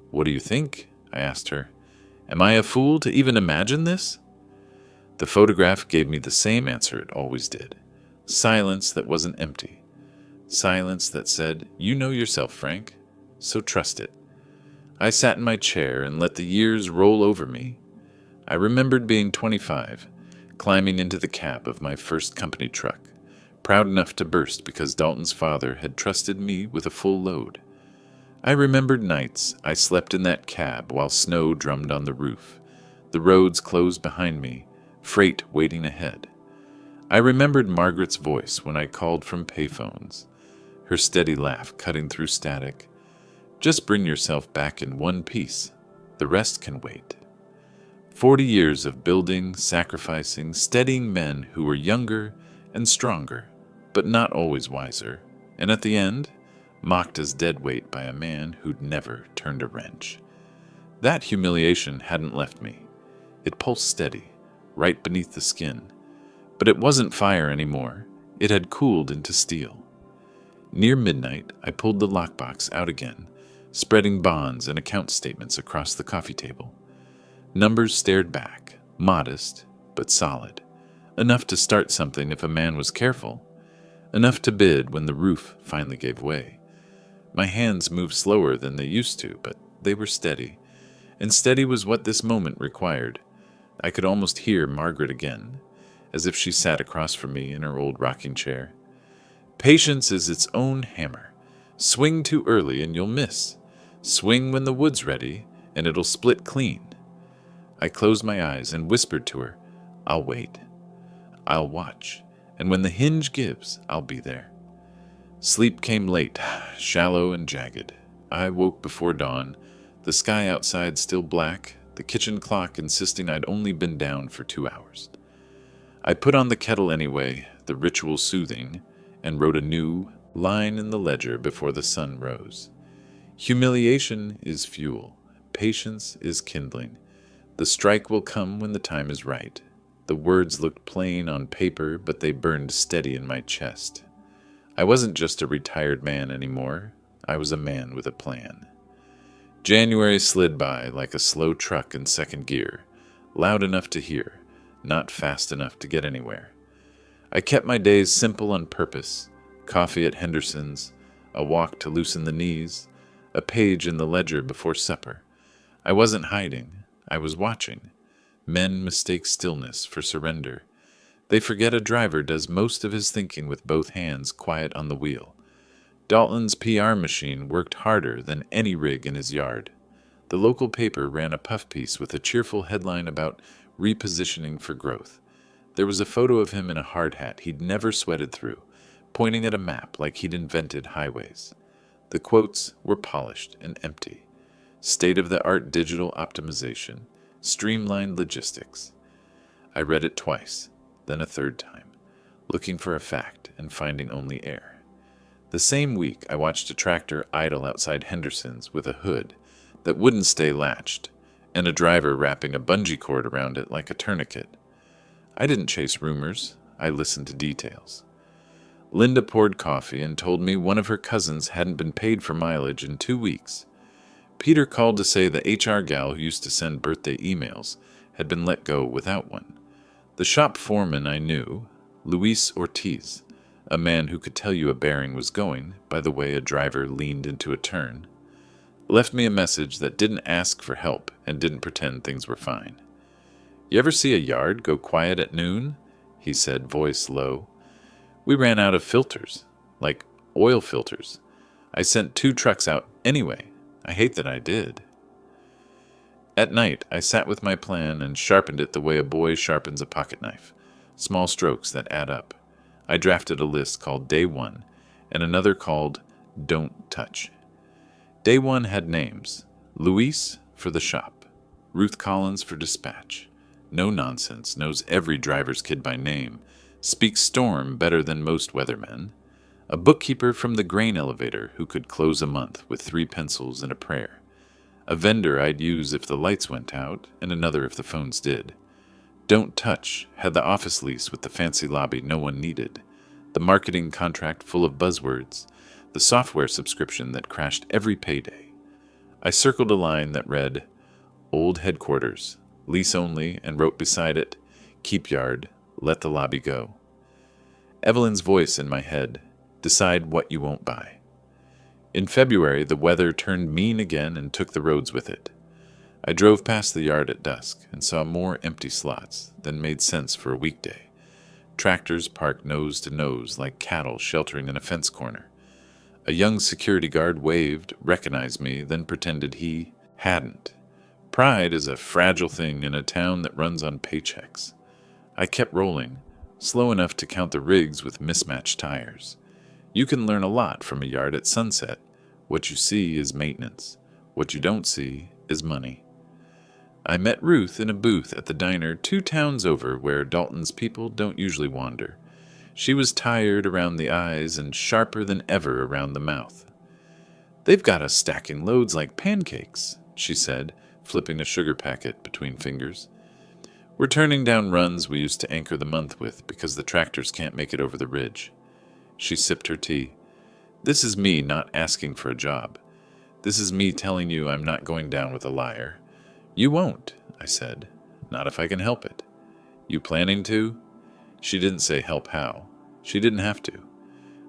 "What do you think?" I asked her. "Am I a fool to even imagine this?" The photograph gave me the same answer it always did. Silence that wasn't empty. Silence that said, "You know yourself, Frank, so trust it." I sat in my chair and let the years roll over me. I remembered being 25, climbing into the cab of my first company truck, proud enough to burst because Dalton's father had trusted me with a full load. I remembered nights I slept in that cab while snow drummed on the roof, the roads closed behind me, freight waiting ahead. I remembered Margaret's voice when I called from payphones, her steady laugh cutting through static. "Just bring yourself back in one piece. The rest can wait." 40 years of building, sacrificing, steadying men who were younger and stronger, but not always wiser, and at the end, mocked as dead weight by a man who'd never turned a wrench. That humiliation hadn't left me. It pulsed steady, right beneath the skin. But it wasn't fire anymore. It had cooled into steel. Near midnight, I pulled the lockbox out again, spreading bonds and account statements across the coffee table. Numbers stared back, modest, but solid. Enough to start something if a man was careful. Enough to bid when the roof finally gave way. My hands moved slower than they used to, but they were steady. And steady was what this moment required. I could almost hear Margaret again, as if she sat across from me in her old rocking chair. Patience is its own hammer. Swing too early and you'll miss. Swing when the wood's ready, and it'll split clean. I closed my eyes and whispered to her, I'll wait. I'll watch, and when the hinge gives, I'll be there. Sleep came late, shallow and jagged. I woke before dawn, the sky outside still black, the kitchen clock insisting I'd only been down for 2 hours. I put on the kettle anyway, the ritual soothing, and wrote a new line in the ledger before the sun rose. Humiliation is fuel. Patience is kindling. The strike will come when the time is right. The words looked plain on paper, but they burned steady in my chest. I wasn't just a retired man anymore. I was a man with a plan. January slid by like a slow truck in second gear, loud enough to hear, not fast enough to get anywhere. I kept my days simple on purpose. Coffee at Henderson's, a walk to loosen the knees, a page in the ledger before supper. I wasn't hiding. I was watching. Men mistake stillness for surrender. They forget a driver does most of his thinking with both hands quiet on the wheel. Dalton's PR machine worked harder than any rig in his yard. The local paper ran a puff piece with a cheerful headline about repositioning for growth. There was a photo of him in a hard hat he'd never sweated through, pointing at a map like he'd invented highways. The quotes were polished and empty. State-of-the-art digital optimization, streamlined logistics. I read it twice, then a third time, looking for a fact and finding only air. The same week, I watched a tractor idle outside Henderson's with a hood that wouldn't stay latched, and a driver wrapping a bungee cord around it like a tourniquet. I didn't chase rumors. I listened to details. Linda poured coffee and told me one of her cousins hadn't been paid for mileage in 2 weeks. Peter called to say the HR gal who used to send birthday emails had been let go without one. The shop foreman I knew, Luis Ortiz, a man who could tell you a bearing was going by the way a driver leaned into a turn, left me a message that didn't ask for help and didn't pretend things were fine. You ever see a yard go quiet at noon? He said, voice low. We ran out of filters, like oil filters. I sent 2 trucks out anyway. I hate that I did. At night, I sat with my plan and sharpened it the way a boy sharpens a pocket knife, small strokes that add up. I drafted a list called Day 1 and another called Don't Touch. Day 1 had names: Luis for the shop, Ruth Collins for dispatch. No nonsense, knows every driver's kid by name, speaks storm better than most weathermen. A bookkeeper from the grain elevator who could close a month with 3 pencils and a prayer. A vendor I'd use if the lights went out, and another if the phones did. Don't Touch had the office lease with the fancy lobby no one needed, the marketing contract full of buzzwords, the software subscription that crashed every payday. I circled a line that read, Old Headquarters, lease only, and wrote beside it, Keep Yard, let the lobby go. Evelyn's voice in my head, decide what you won't buy. In February, the weather turned mean again and took the roads with it. I drove past the yard at dusk and saw more empty slots than made sense for a weekday. Tractors parked nose to nose like cattle sheltering in a fence corner. A young security guard waved, recognized me, then pretended he hadn't. Pride is a fragile thing in a town that runs on paychecks. I kept rolling, slow enough to count the rigs with mismatched tires. You can learn a lot from a yard at sunset. What you see is maintenance. What you don't see is money. I met Ruth in a booth at the diner 2 towns over where Dalton's people don't usually wander. She was tired around the eyes and sharper than ever around the mouth. They've got us stacking loads like pancakes, she said, flipping a sugar packet between fingers. We're turning down runs we used to anchor the month with because the tractors can't make it over the ridge. She sipped her tea. This is me not asking for a job. This is me telling you I'm not going down with a liar. You won't, I said. Not if I can help it. You planning to? She didn't say help how. She didn't have to.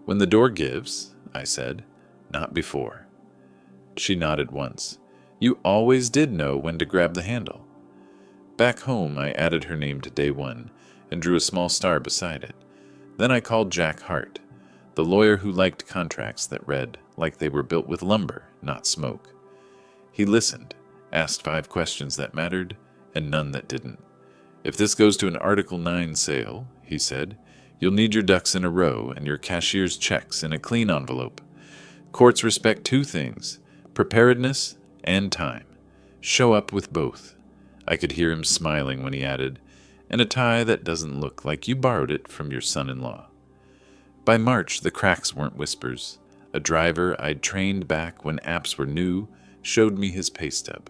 When the door gives, I said. Not before. She nodded once. You always did know when to grab the handle. Back home, I added her name to day one and drew a small star beside it. Then I called Jack Hart, the lawyer who liked contracts that read like they were built with lumber, not smoke. He listened, asked 5 questions that mattered, and none that didn't. If this goes to an Article 9 sale, he said, you'll need your ducks in a row and your cashier's checks in a clean envelope. Courts respect 2 things, preparedness and time. Show up with both. I could hear him smiling when he added, and a tie that doesn't look like you borrowed it from your son-in-law. By March, the cracks weren't whispers. A driver I'd trained back when apps were new showed me his pay stub.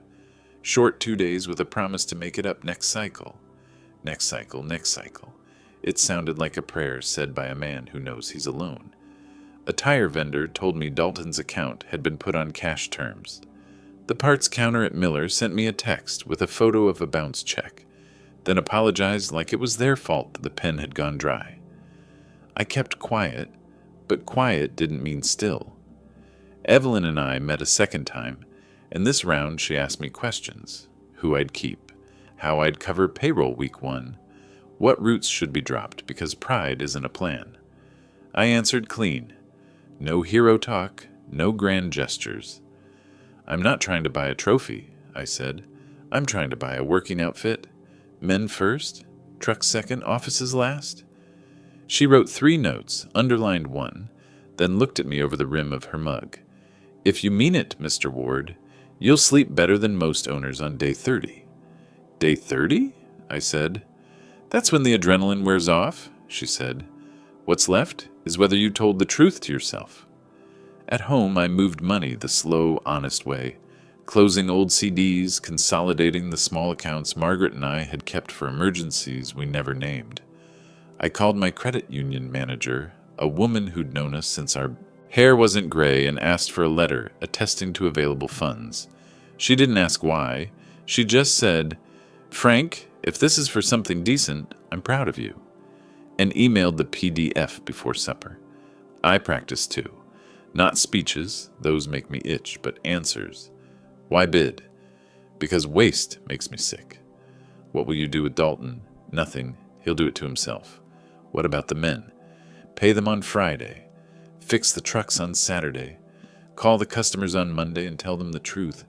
Short 2 days with a promise to make it up next cycle. Next cycle, next cycle. It sounded like a prayer said by a man who knows he's alone. A tire vendor told me Dalton's account had been put on cash terms. The parts counter at Miller sent me a text with a photo of a bounced check, then apologized like it was their fault that the pen had gone dry. I kept quiet, but quiet didn't mean still. Evelyn and I met a second time, and this round she asked me questions. Who I'd keep, how I'd cover payroll week 1, what routes should be dropped because pride isn't a plan. I answered clean. No hero talk, no grand gestures. I'm not trying to buy a trophy, I said. I'm trying to buy a working outfit. Men first, trucks second, offices last. She wrote 3 notes, underlined 1, then looked at me over the rim of her mug. If you mean it, Mr. Ward, you'll sleep better than most owners on day 30. Day 30? I said. That's when the adrenaline wears off, she said. What's left is whether you told the truth to yourself. At home, I moved money the slow, honest way, closing old CDs, consolidating the small accounts Margaret and I had kept for emergencies we never named. I called my credit union manager, a woman who'd known us since our hair wasn't gray, and asked for a letter attesting to available funds. She didn't ask why. She just said, Frank, if this is for something decent, I'm proud of you, and emailed the PDF before supper. I practiced too. Not speeches, those make me itch, but answers. Why bid? Because waste makes me sick. What will you do with Dalton? Nothing. He'll do it to himself. What about the men? Pay them on Friday. Fix the trucks on Saturday. Call the customers on Monday and tell them the truth.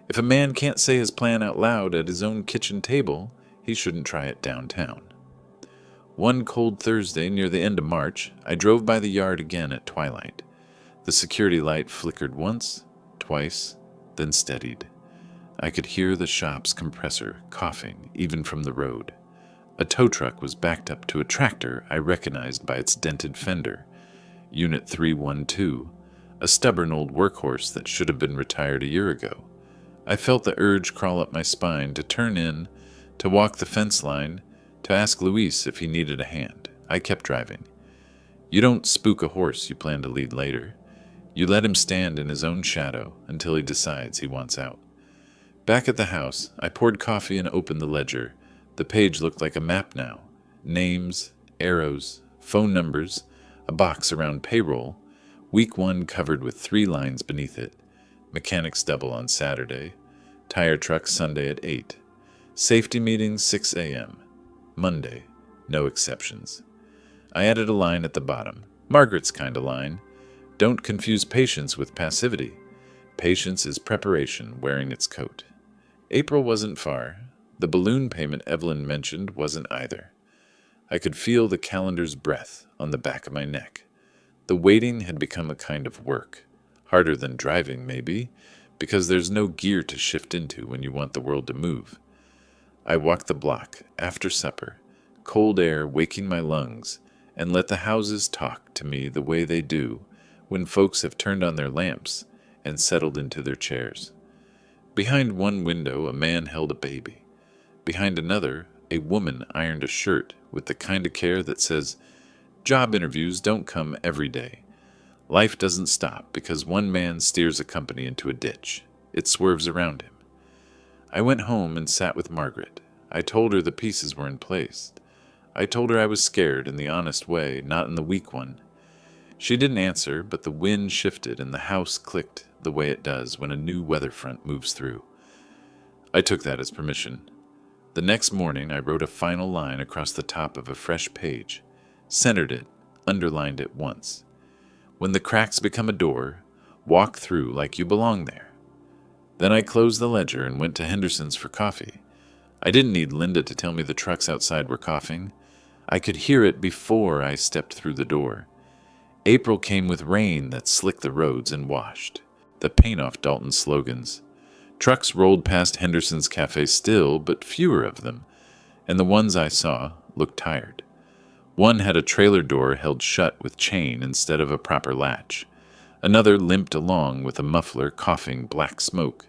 If a man can't say his plan out loud at his own kitchen table, he shouldn't try it downtown. One cold Thursday near the end of March, I drove by the yard again at twilight. The security light flickered once, twice, then steadied. I could hear the shop's compressor coughing even from the road. A tow truck was backed up to a tractor I recognized by its dented fender. Unit 312, a stubborn old workhorse that should have been retired a year ago. I felt the urge crawl up my spine to turn in, to walk the fence line, to ask Luis if he needed a hand. I kept driving. You don't spook a horse you plan to lead later. You let him stand in his own shadow until he decides he wants out. Back at the house, I poured coffee and opened the ledger. The page looked like a map now. Names, arrows, phone numbers, a box around payroll, week 1 covered with 3 lines beneath it. Mechanics double on Saturday. Tire truck Sunday at 8. Safety meetings 6 a.m. Monday, no exceptions. I added a line at the bottom. Margaret's kind of line. Don't confuse patience with passivity. Patience is preparation wearing its coat. April wasn't far. The balloon payment Evelyn mentioned wasn't either. I could feel the calendar's breath on the back of my neck. The waiting had become a kind of work. Harder than driving, maybe, because there's no gear to shift into when you want the world to move. I walked the block, after supper, cold air waking my lungs, and let the houses talk to me the way they do when folks have turned on their lamps and settled into their chairs. Behind one window, a man held a baby. Behind another, a woman ironed a shirt with the kind of care that says, job interviews don't come every day. Life doesn't stop because one man steers a company into a ditch. It swerves around him. I went home and sat with Margaret. I told her the pieces were in place. I told her I was scared in the honest way, not in the weak one. She didn't answer, but the wind shifted and the house clicked the way it does when a new weather front moves through. I took that as permission. The next morning, I wrote a final line across the top of a fresh page, centered it, underlined it once. When the cracks become a door, walk through like you belong there. Then I closed the ledger and went to Henderson's for coffee. I didn't need Linda to tell me the trucks outside were coughing. I could hear it before I stepped through the door. April came with rain that slicked the roads and washed the paint off Dalton's slogans. Trucks rolled past Henderson's cafe still, but fewer of them, and the ones I saw looked tired. One had a trailer door held shut with chain instead of a proper latch. Another limped along with a muffler coughing black smoke.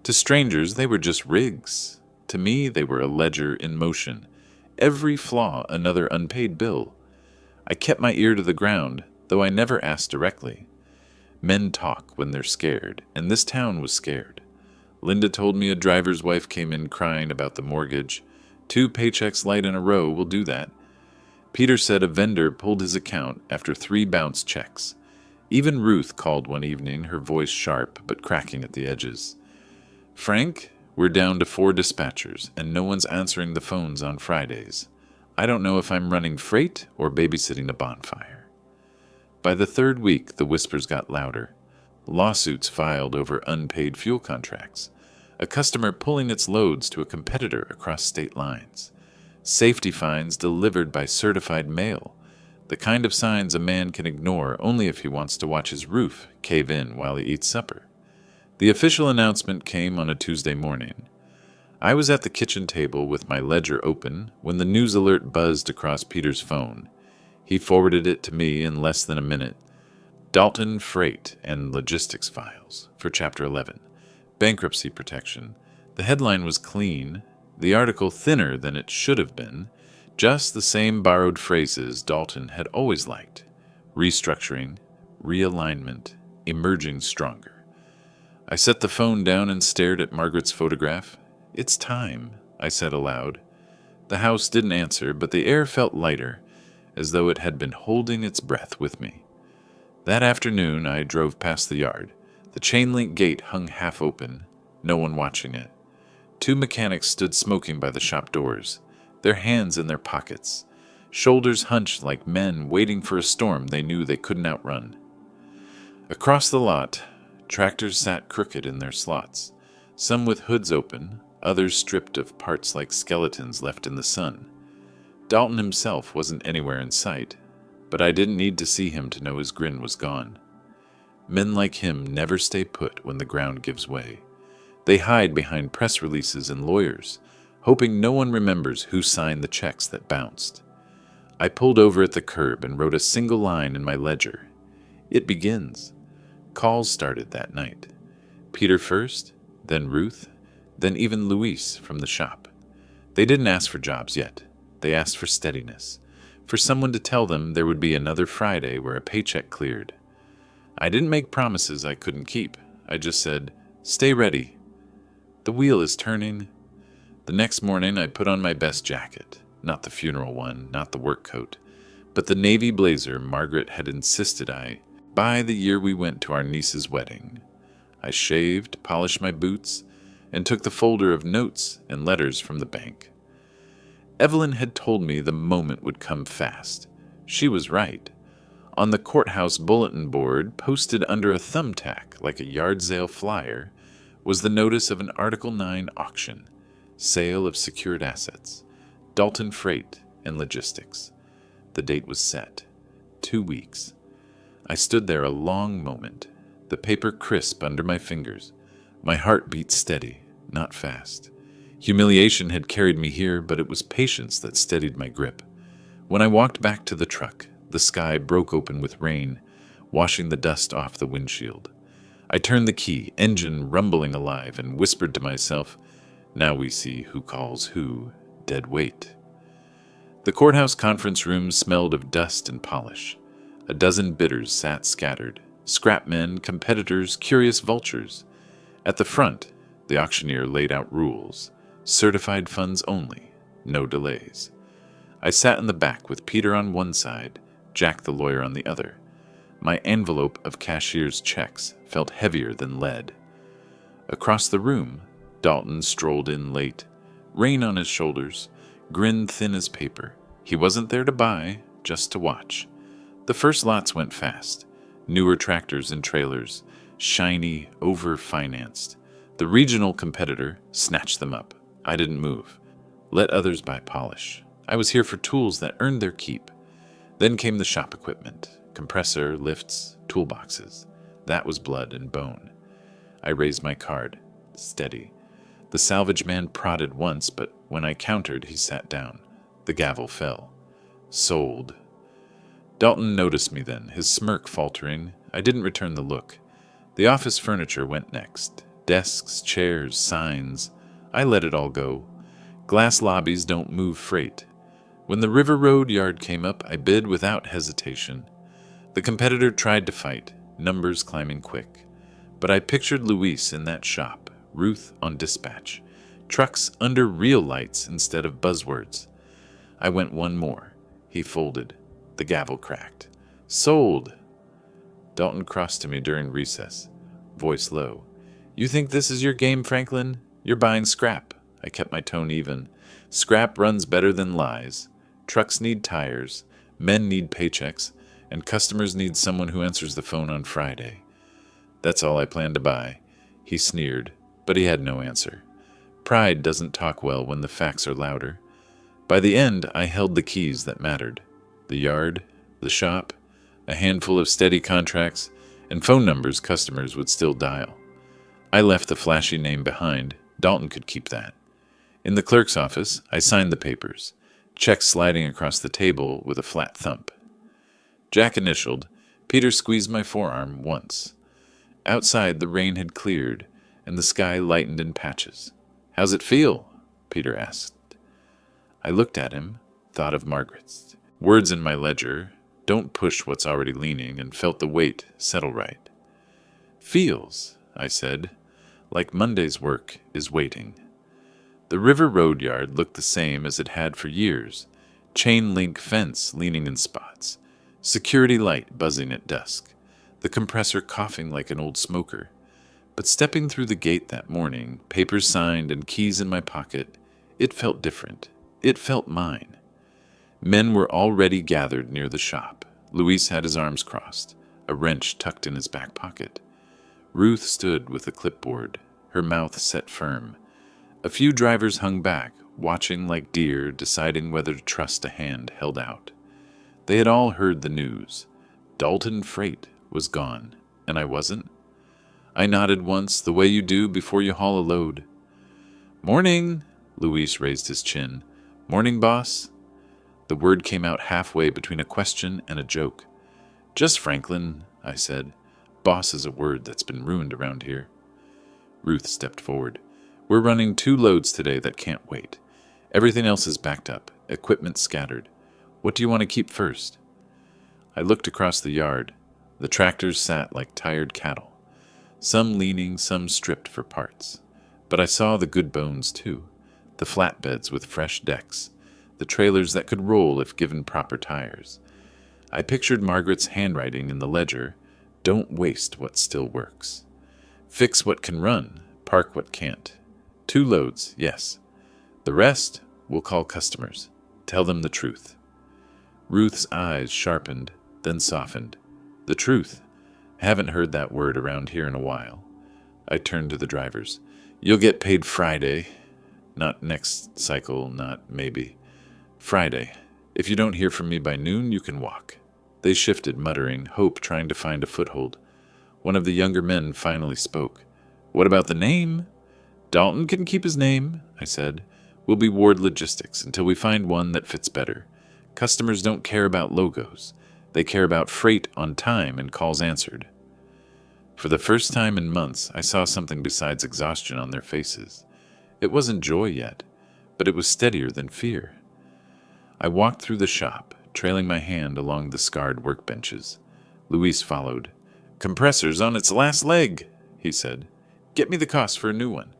To strangers, they were just rigs. To me, they were a ledger in motion. Every flaw another unpaid bill. I kept my ear to the ground, though I never asked directly. Men talk when they're scared, and this town was scared. Linda told me a driver's wife came in crying about the mortgage. 2 paychecks light in a row will do that. Peter said a vendor pulled his account after 3 bounce checks. Even Ruth called one evening, her voice sharp but cracking at the edges. Frank, we're down to 4 dispatchers, and no one's answering the phones on Fridays. I don't know if I'm running freight or babysitting a bonfire. By the 3rd week, the whispers got louder. Lawsuits filed over unpaid fuel contracts. A customer pulling its loads to a competitor across state lines. Safety fines delivered by certified mail. The kind of signs a man can ignore only if he wants to watch his roof cave in while he eats supper. The official announcement came on a Tuesday morning. I was at the kitchen table with my ledger open when the news alert buzzed across Peter's phone. He forwarded it to me in less than a minute. Dalton Freight and Logistics Files for Chapter 11. Bankruptcy Protection. The headline was clean, the article thinner than it should have been, just the same borrowed phrases Dalton had always liked. Restructuring, realignment, emerging stronger. I set the phone down and stared at Margaret's photograph. It's time, I said aloud. The house didn't answer, but the air felt lighter, as though it had been holding its breath with me. That afternoon, I drove past the yard. The chain-link gate hung half open, no one watching it. 2 mechanics stood smoking by the shop doors, their hands in their pockets, shoulders hunched like men waiting for a storm they knew they couldn't outrun. Across the lot, tractors sat crooked in their slots, some with hoods open, others stripped of parts like skeletons left in the sun. Dalton himself wasn't anywhere in sight, but I didn't need to see him to know his grin was gone. Men like him never stay put when the ground gives way. They hide behind press releases and lawyers, hoping no one remembers who signed the checks that bounced. I pulled over at the curb and wrote a single line in my ledger. It begins. Calls started that night. Peter first, then Ruth, then even Luis from the shop. They didn't ask for jobs yet. They asked for steadiness, for someone to tell them there would be another Friday where a paycheck cleared. I didn't make promises I couldn't keep. I just said, stay ready. The wheel is turning. The next morning I put on my best jacket, not the funeral one, not the work coat, but the navy blazer Margaret had insisted I buy the year we went to our niece's wedding. I shaved, polished my boots, and took the folder of notes and letters from the bank. Evelyn had told me the moment would come fast. She was right. On the courthouse bulletin board, posted under a thumbtack like a yard sale flyer, was the notice of an Article 9 auction, sale of secured assets, Dalton Freight and Logistics. The date was set. 2 weeks. I stood there a long moment, the paper crisp under my fingers. My heart beat steady, not fast. Humiliation had carried me here, but it was patience that steadied my grip. When I walked back to the truck, the sky broke open with rain, washing the dust off the windshield. I turned the key, engine rumbling alive, and whispered to myself, now we see who calls who dead weight. The courthouse conference room smelled of dust and polish. A dozen bidders sat scattered, scrap men, competitors, curious vultures. At the front, the auctioneer laid out rules. Certified funds only, no delays. I sat in the back with Peter on one side, Jack the lawyer on the other. My envelope of cashier's checks felt heavier than lead. Across the room, Dalton strolled in late, rein on his shoulders, grin thin as paper. He wasn't there to buy, just to watch. The first lots went fast. Newer tractors and trailers, shiny, over-financed. The regional competitor snatched them up. I didn't move. Let others buy polish. I was here for tools that earned their keep. Then came the shop equipment, compressor, lifts, toolboxes. That was blood and bone. I raised my card. Steady. The salvage man prodded once, but when I countered, he sat down. The gavel fell. Sold. Dalton noticed me then, his smirk faltering. I didn't return the look. The office furniture went next. Desks, chairs, signs. I let it all go. Glass lobbies don't move freight. When the River Road yard came up, I bid without hesitation. The competitor tried to fight, numbers climbing quick. But I pictured Luis in that shop, Ruth on dispatch, trucks under real lights instead of buzzwords. I went one more. He folded. The gavel cracked. Sold! Dalton crossed to me during recess, voice low. You think this is your game, Franklin? You're buying scrap. I kept my tone even. Scrap runs better than lies. Trucks need tires, men need paychecks, and customers need someone who answers the phone on Friday. That's all I plan to buy. He sneered, but he had no answer. Pride doesn't talk well when the facts are louder. By the end, I held the keys that mattered. The yard, the shop, a handful of steady contracts, and phone numbers customers would still dial. I left the flashy name behind. Dalton could keep that. In the clerk's office, I signed the papers, checks sliding across the table with a flat thump. Jack initialed. Peter squeezed my forearm once. Outside, the rain had cleared, and the sky lightened in patches. How's it feel? Peter asked. I looked at him, thought of Margaret's. Words in my ledger, don't push what's already leaning, and felt the weight settle right. Feels, I said, like Monday's work is waiting. The River Road yard looked the same as it had for years. Chain-link fence leaning in spots. Security light buzzing at dusk. The compressor coughing like an old smoker. But stepping through the gate that morning, papers signed and keys in my pocket, it felt different. It felt mine. Men were already gathered near the shop. Luis had his arms crossed, a wrench tucked in his back pocket. Ruth stood with a clipboard, her mouth set firm. A few drivers hung back, watching like deer, deciding whether to trust a hand held out. They had all heard the news. Dalton Freight was gone, and I wasn't. I nodded once, the way you do before you haul a load. Morning, Luis raised his chin. Morning, boss? The word came out halfway between a question and a joke. Just Franklin, I said. Boss is a word that's been ruined around here. Ruth stepped forward. We're running 2 loads today that can't wait. Everything else is backed up, equipment scattered. What do you want to keep first? I looked across the yard. The tractors sat like tired cattle, some leaning, some stripped for parts. But I saw the good bones too, the flatbeds with fresh decks, the trailers that could roll if given proper tires. I pictured Margaret's handwriting in the ledger, don't waste what still works. Fix what can run, park what can't. 2 loads, yes. The rest, we'll call customers. Tell them the truth. Ruth's eyes sharpened, then softened. The truth. Haven't heard that word around here in a while. I turned to the drivers. You'll get paid Friday. Not next cycle, not maybe. Friday. If you don't hear from me by noon, you can walk. They shifted, muttering, hope trying to find a foothold. One of the younger men finally spoke. What about the name? Dalton can keep his name, I said. We'll be Ward Logistics until we find one that fits better. Customers don't care about logos. They care about freight on time and calls answered. For the first time in months, I saw something besides exhaustion on their faces. It wasn't joy yet, but it was steadier than fear. I walked through the shop, trailing my hand along the scarred workbenches. Luis followed. "Compressor's on its last leg," he said. "Get me the cost for a new one."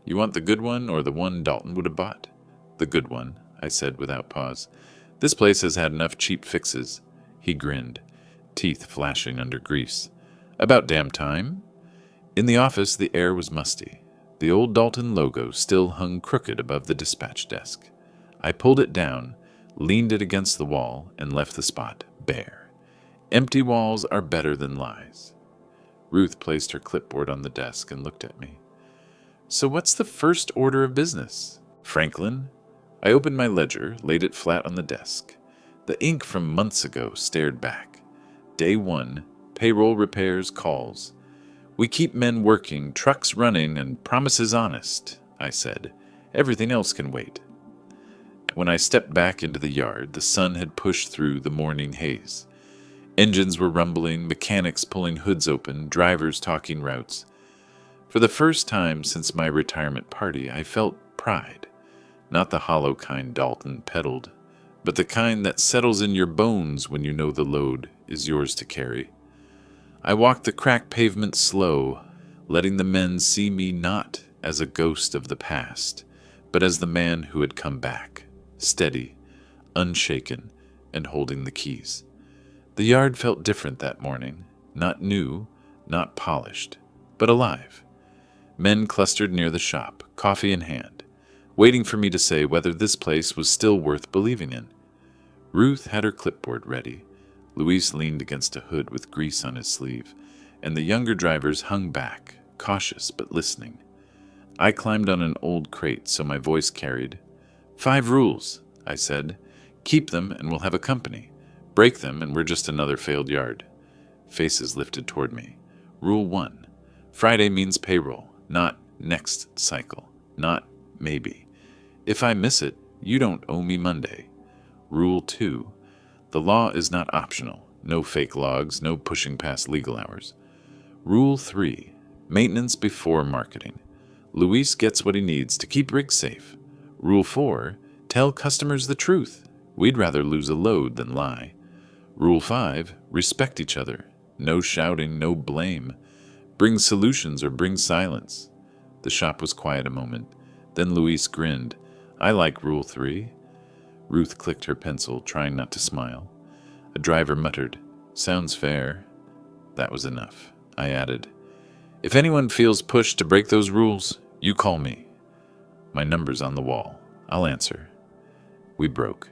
"You want the good one or the one Dalton would have bought?" "The good one," I said without pause. "This place has had enough cheap fixes." He grinned, teeth flashing under grease. "About damn time." In the office, the air was musty. The old Dalton logo still hung crooked above the dispatch desk. I pulled it down, leaned it against the wall, and left the spot bare. Empty walls are better than lies. Ruth placed her clipboard on the desk and looked at me. "So what's the first order of business?" "Franklin." I opened my ledger, laid it flat on the desk. The ink from months ago stared back. Day 1, payroll, repairs, calls. "We keep men working, trucks running, and promises honest," I said. "Everything else can wait." When I stepped back into the yard, the sun had pushed through the morning haze. Engines were rumbling, mechanics pulling hoods open, drivers talking routes. For the first time since my retirement party, I felt pride. Not the hollow kind Dalton peddled, but the kind that settles in your bones when you know the load is yours to carry. I walked the cracked pavement slow, letting the men see me not as a ghost of the past, but as the man who had come back, steady, unshaken, and holding the keys. The yard felt different that morning, not new, not polished, but alive. Men clustered near the shop, coffee in hand, waiting for me to say whether this place was still worth believing in. Ruth had her clipboard ready. Luis leaned against a hood with grease on his sleeve, and the younger drivers hung back, cautious but listening. I climbed on an old crate so my voice carried. 5 rules, I said. "Keep them and we'll have a company. Break them and we're just another failed yard." Faces lifted toward me. Rule 1. Friday means payroll, not next cycle, not maybe. If I miss it, you don't owe me Monday. Rule 2. The law is not optional. No fake logs, no pushing past legal hours. Rule 3. Maintenance before marketing. Luis gets what he needs to keep rigs safe. Rule 4. Tell customers the truth. We'd rather lose a load than lie. Rule 5. Respect each other. No shouting, no blame. Bring solutions or bring silence. The shop was quiet a moment. Then Luis grinned. "I like Rule 3. Ruth clicked her pencil, trying not to smile. A driver muttered, "Sounds fair." That was enough. I added, "If anyone feels pushed to break those rules, you call me. My number's on the wall. I'll answer." We broke.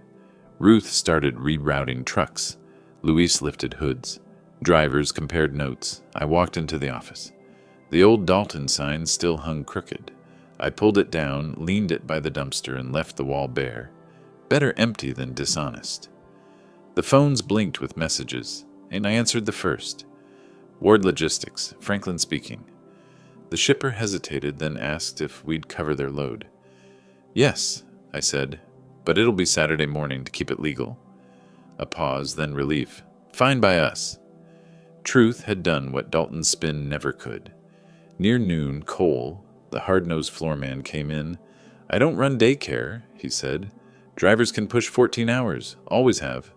Ruth started rerouting trucks. Luis lifted hoods. Drivers compared notes. I walked into the office. The old Dalton sign still hung crooked. I pulled it down, leaned it by the dumpster, and left the wall bare. Better empty than dishonest. The phones blinked with messages, and I answered the first. "Ward Logistics, Franklin speaking." The shipper hesitated, then asked if we'd cover their load. "Yes," I said, "but it'll be Saturday morning to keep it legal." A pause, then relief. "Fine by us." Truth had done what Dalton's spin never could. Near noon, Cole, the hard-nosed floorman, came in. "I don't run daycare," he said. "Drivers can push 14 hours, always have."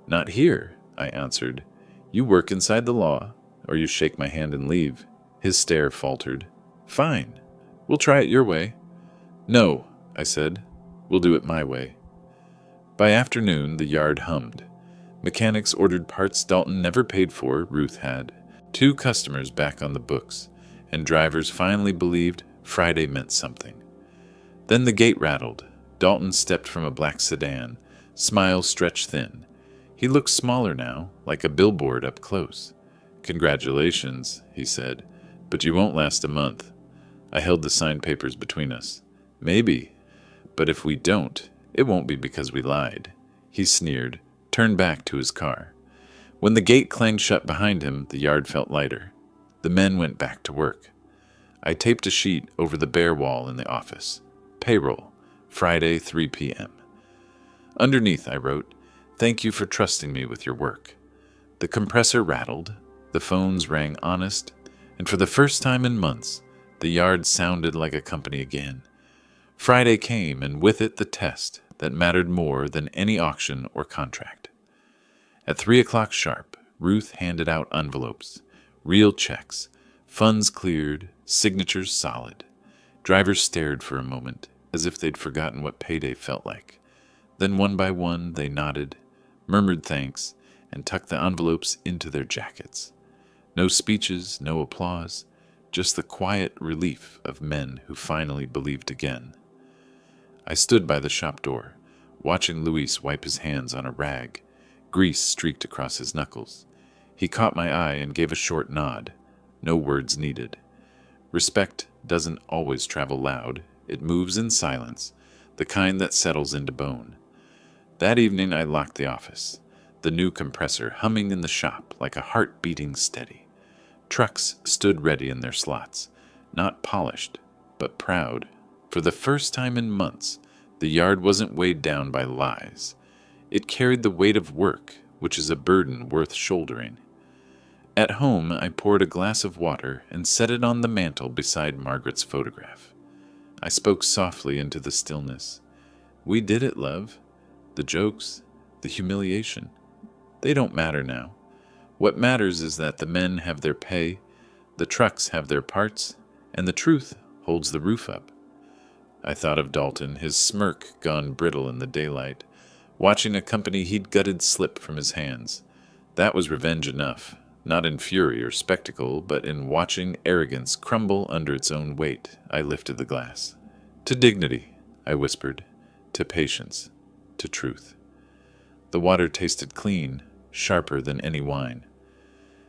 "Not here," I answered. "You work inside the law, or you shake my hand and leave." His stare faltered. "Fine. We'll try it your way." "No," I said. "We'll do it my way." By afternoon, the yard hummed. Mechanics ordered parts Dalton never paid for, Ruth had. 2 customers back on the books, and drivers finally believed Friday meant something. Then the gate rattled. Dalton stepped from a black sedan, smile stretched thin. He looked smaller now, like a billboard up close. "Congratulations," he said, "but you won't last a month." I held the signed papers between us. "Maybe, but if we don't, it won't be because we lied." He sneered, turned back to his car. When the gate clanged shut behind him, the yard felt lighter. The men went back to work. I taped a sheet over the bare wall in the office. Payroll, Friday, 3 p.m. Underneath, I wrote, "Thank you for trusting me with your work." The compressor rattled, the phones rang honest, and for the first time in months, the yard sounded like a company again. Friday came, and with it the test, that mattered more than any auction or contract. At 3 o'clock sharp, Ruth handed out envelopes, real checks, funds cleared, signatures solid. Drivers stared for a moment, as if they'd forgotten what payday felt like. Then one by one they nodded, murmured thanks, and tucked the envelopes into their jackets. No speeches, no applause, just the quiet relief of men who finally believed again. I stood by the shop door, watching Luis wipe his hands on a rag. Grease streaked across his knuckles. He caught my eye and gave a short nod. No words needed. Respect doesn't always travel loud. It moves in silence, the kind that settles into bone. That evening I locked the office, the new compressor humming in the shop like a heart beating steady. Trucks stood ready in their slots, not polished, but proud. For the first time in months, the yard wasn't weighed down by lies. It carried the weight of work, which is a burden worth shouldering. At home, I poured a glass of water and set it on the mantel beside Margaret's photograph. I spoke softly into the stillness. We did it, love. The jokes, the humiliation, they don't matter now. What matters is that the men have their pay, the trucks have their parts, and the truth holds the roof up. I thought of Dalton, his smirk gone brittle in the daylight, watching a company he'd gutted slip from his hands. That was revenge enough, not in fury or spectacle, but in watching arrogance crumble under its own weight. I lifted the glass. To dignity, I whispered, to patience, to truth. The water tasted clean, sharper than any wine.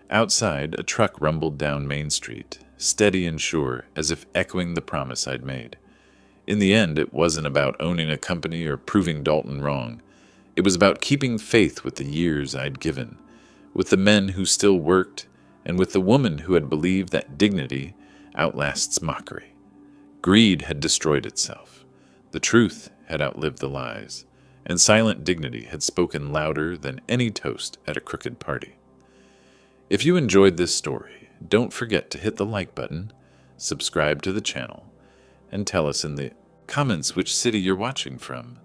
Outside, a truck rumbled down Main Street, steady and sure, as if echoing the promise I'd made. In the end, it wasn't about owning a company or proving Dalton wrong. It was about keeping faith with the years I'd given, with the men who still worked, and with the woman who had believed that dignity outlasts mockery. Greed had destroyed itself. The truth had outlived the lies, and silent dignity had spoken louder than any toast at a crooked party. If you enjoyed this story, don't forget to hit the like button, subscribe to the channel, and tell us in the comments which city you're watching from.